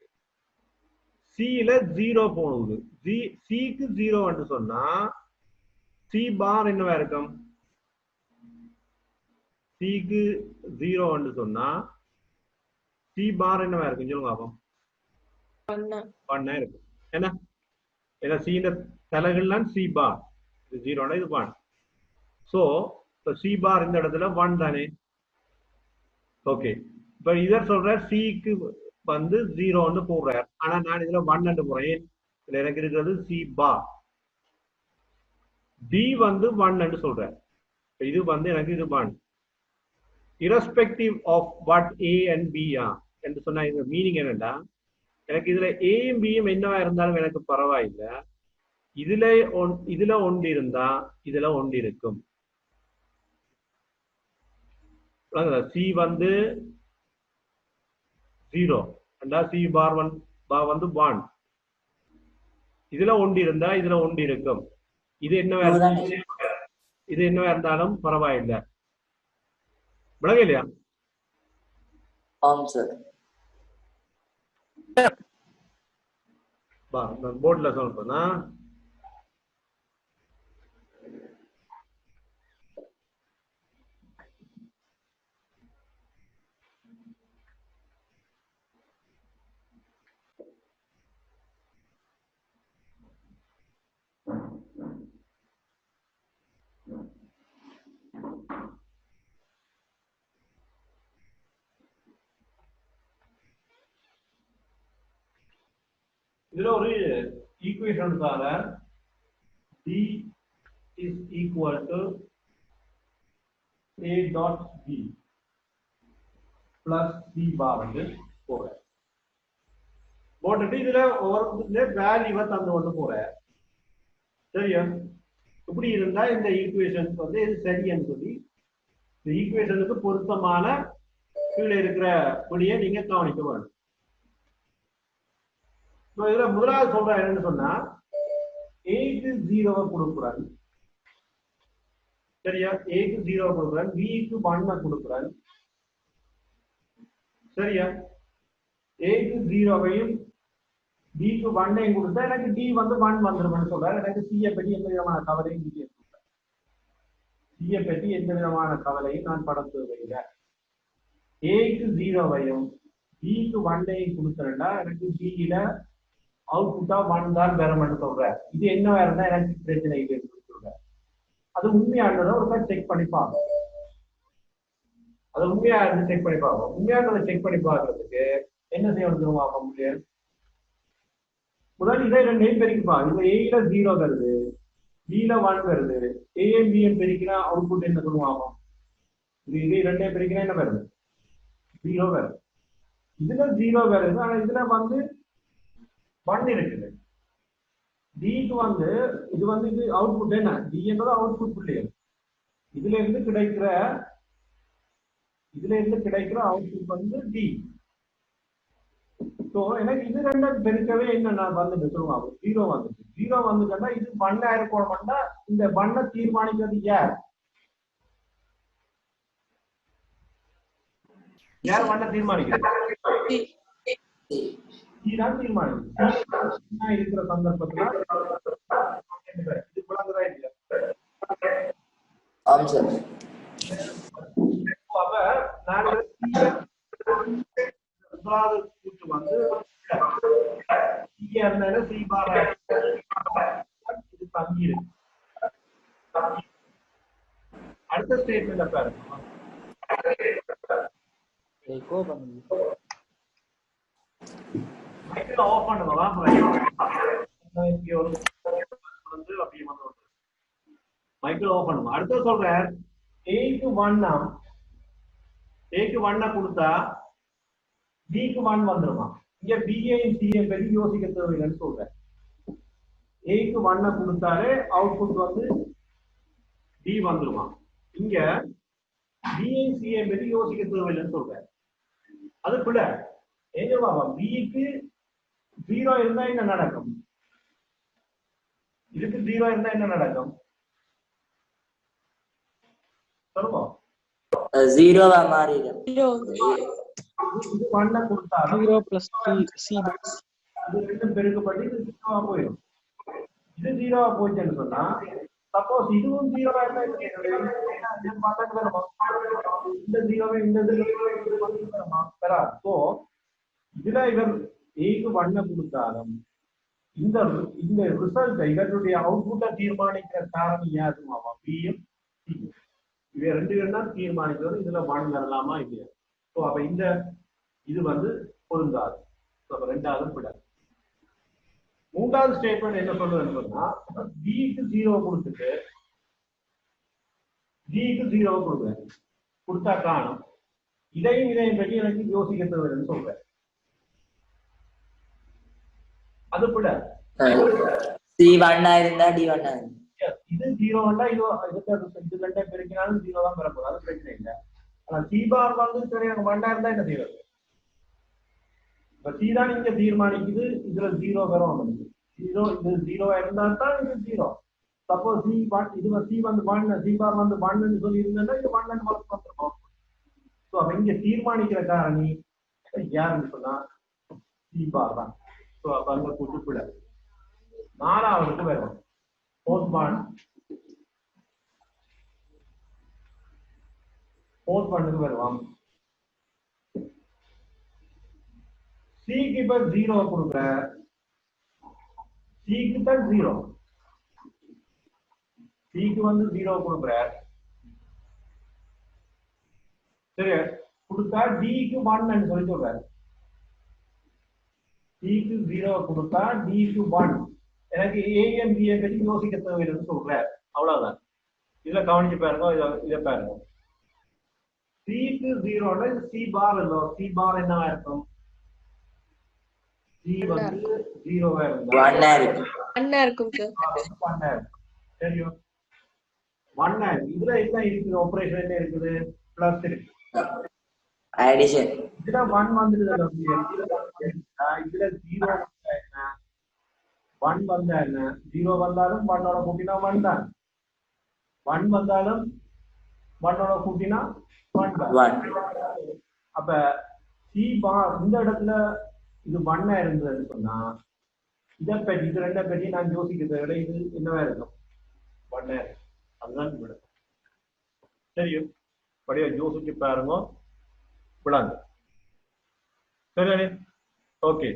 சில 0 போகுது. சிக்கு 0 சொன்னா சி பார் என்னவா இருக்கும்? சிக்கு 0 சொன்னா சி பார் என்னவா இருக்கும் சொல்லுங்க பாப்போம். 1 இருக்கும் என்ன? ஏன்னா சில தலைகள்லாம் சி பார். இது 0 இது 1. சோ சி பார் இந்த இடத்துல 1 தானே. ஓகே. இப்ப இதர் சொல்ற சிக்கு வந்து 0 போடுறார். ஆனா நான் இதுல 1 போறேன். இதுல எனக்கு இருக்கிறது சி பார். டி வந்து 1 சொல்றேன். இது வந்து எனக்கு இது 1 irrespective of what a and b are என்று சொன்னா இந்த மீனிங் என்னன்னா எனக்கு இதுல ஏயும் பியும் என்னவா இருந்தாலும் எனக்கு பரவாயில்லை. இதுல ஒன்று இருந்தா இதுல ஒன்று இருக்கும். சி வந்து 0 சி பார் வந்து 1. இதுல ஒன்று இருந்தா இதுல ஒன்று இருக்கும். இது என்னவா இருந்தாலும் பரவாயில்லை. விளங்க இல்லையா? ஆம் சார். போர்ட்ல சொல்றேன்னா இதுல ஒரு ஈக்குவேஷன் தாங்க D is equal to A dot B plus C bar வந்து போறேன். போட்டுட்டு இதுல ஒவ்வொரு வேல்யூவை தந்து வந்து போறேன். சரியா? இப்படி இருந்தா இந்த ஈக்குவேஷன்ஸ் வந்து இது சரின்னு சொல்லி இந்த ஈக்குவேஷனுக்கு பொருத்தமான கீழே இருக்கிற படியை நீங்க கவனிக்க வேண்டும். இதுல முதலாவது சொல்ற என்னன்னு சொன்னா ஏக்கு 0 கொடுக்குறான். சரியா? ஏக்கு 0 கொடுக்குறான், பிக்கு 1 கொடுக்குறான். சரியா? ஏக்கு 0வையும் பிக்கு 1ஐயும் கொடுத்தா எனக்கு டி வந்து 1 வந்துரும்னு சொல்றாரு. எனக்கு சியை பற்றி எந்த விதமான கவலையும் இல்லை. சியை பற்றி எந்த விதமான கவலையும் நான் படத்துவதில்லை. ஏக்கு 0வையும் பிக்கு 1ஐயும் கொடுத்தேன்னா எனக்கு பியில அவுட்புட்டா 1 தான் பெறணும்னு சொல்றேன். இது என்ன இருந்தா எனக்கு பிரச்சனை இல்லைன்னு சொல்றேன். அது உண்மையானதை ஒரு செக் பண்ணி பார்ப்போம். அது உண்மையானது செக் பண்ணி பார்ப்போம். உண்மையானதை செக் பண்ணி பார்க்கறதுக்கு என்ன செய்யணும் பார்க்க முடியாது. முதல் இதை ரெண்டையும் பெருக்கிப்பா. இந்த ஏல 0 வருது, பில 1 வருது. ஏஎம் பிஎம் பெருக்கினா அவுட்புட் என்ன சொல்லுவாங்க? இது ரெண்டையும் பெருக்கினா என்ன வருது? 0 வருது. இதுல 0 வருது, ஆனா இதுல வந்து 1 இருக்குது. டிக்கு வந்து இது வந்து இது அவுட்புட் என்ன? டி என்பது அவுட்புட் புள்ளிகள். இதுல இருந்து கிடைக்கிற அவுட்புட் வந்து டி. ஸோ எனக்கு இது ரெண்டும் பெருக்கவே என்ன வந்துட்டு சொல்லுவாங்க 0 வந்துட்டு. 0 வந்துட்டா இது 1 இருக்கணும்னா இந்த 1 தீர்மானிக்கிறது யார்? யார் 1 தீர்மானிக்கிறது? தீர்மானிக்கிறது இருக்கிற சந்தர்ப்பத்துல இது விளங்குதா இல்லையா? அப்ப நான் முதலாவது கூற்று வந்து சி பார் இது தங்கி இருக்கு. அடுத்த ஸ்டேட்மெண்ட்ல பாருங்க. மைக்ரோ ஆஃப் பண்ணுவா மைக்ரோ ஆஃப் பண்ணுவோம். அடுத்த சொல்றேன் ஏக்கு 1 கொடுத்தா பிக்கு 1 வந்துருமா? இங்க பிஏயும் சிஏ பற்றி யோசிக்க தேவையில்லைன்னு சொல்றேன். ஏக்கு 1 கொடுத்தாலே அவுட்புட் வந்து டி வந்துருமா? இங்க பிஏயும் சிஏ பற்றி யோசிக்க தேவையில்லைன்னு சொல்றேன். அது பிள்ளை எங்க பாபா பிக்கு 0 இருந்தா என்ன நடக்கும்? இதுக்கு 0 இருந்தா என்ன நடக்கும்? சொல்லுவோம். 0 மாறிடும். இது 1 கொடுத்தாலும் 0 plus C இது ரெண்டும் பெருக்கப்பட்டு இது 0 போயிடும். இது 0 போச்சுன்னு சொன்னா சப்போஸ் இதுவும் 0 இருந்தா இந்த 0 இந்த ஸோ இதுல இவர் ஏக்கு 1 கொடுத்தாலும் இந்த ரிசல்ட் இவருடைய அவுட்புட்டை தீர்மானிக்கிற காரணம் யாருமாவா? பியும் சியும். இவ ரெண்டு பேரும் தான் தீர்மானிக்கிறது இதுல 1 வரலாமா இல்லையா. ஸோ அப்ப இது வந்து பொருந்தாது. ரெண்டாவது விட. மூன்றாவது ஸ்டேட்மெண்ட் என்ன சொல்லுதுன்னு சொன்னா பிக்கு 0 கொடுத்துட்டு டிக்கு 0 கொடுக்குறேன். கொடுத்தா காணும். இதையும் பற்றி எனக்கு யோசிக்க தேவைன்னு சொல்றேன். அது விட சி 1 இருந்தா டி 1 இது 0 இது ரெண்டே பெருக்கினாலும் 0 தான் பெறப்போகுது. அது பிரச்சனை இல்லை. ஆனா சி பார் வந்து சரி 1 இருந்தா என்ன செய்யறது? இப்ப சி தான் இங்க தீர்மானிக்குது. இதுல 0 வரும். 0 இது 0 இருந்தா தான் இது 0. சப்போஸ் சி இது சி வந்து 1 சி பார் வந்து 1 சொல்லி இருந்தா இது 1 வந்துருக்கும். ஸோ அப்ப இங்க தீர்மானிக்கிற காரணி யாருன்னு சொன்னா சி பார் தான். ஸோ அப்ப அங்க குறிப்பிட நாலாவதுக்கு வரும். fourth one வருவான். சிக்கு இப்ப 0 கொடுக்குற. சிக்கு தான் 0. சிக்கு வந்து 0 கொடுக்குற. சரி கொடுத்தா டிக்கு 1 சொல்லி சொல்றாரு. டிக்கு 0 கொடுத்தா டிக்கு 1. எனக்கு ஏஎம் பிஏ பற்றி யோசிக்க தேவையில்லைன்னு சொல்றேன். அவ்வளவுதான். இதுல கவனிச்சு பாருங்க, இதை பாருங்க. சிக்கு 0 சி பார் இல்லை. சி பார் என்னவா இருக்கும்? சி வந்து 0வா இருந்தா 1 இருக்கு. அண்ணா இருக்கும் சார். 1 இருக்கும். தெரியும் 1 இதுல என்ன இருக்குது? ஆபரேஷன் என்ன இருக்குது? பிளஸ் இருக்கு. Addition. இதுல 1 வந்துடுது. இதுல 0 என்ன? 1 வந்தா என்ன? 0 வந்தாலும் 1ஓட கூட்டினா 1 தான். 1 வந்தாலும் 1ஓட கூட்டினா 1 தான். 1. அப்ப சி பார் இந்த இடத்துல இது 1 இருந்ததுன்னு சொன்னா இதை பற்றி இது ரெண்டை பற்றி நான் யோசிக்கிறத விட இது என்னவா இருக்கும்? 1 அதுதான் விட தெரியும். படியா யோசிச்சு பாருங்க. விடாது. சரி, ஓகே.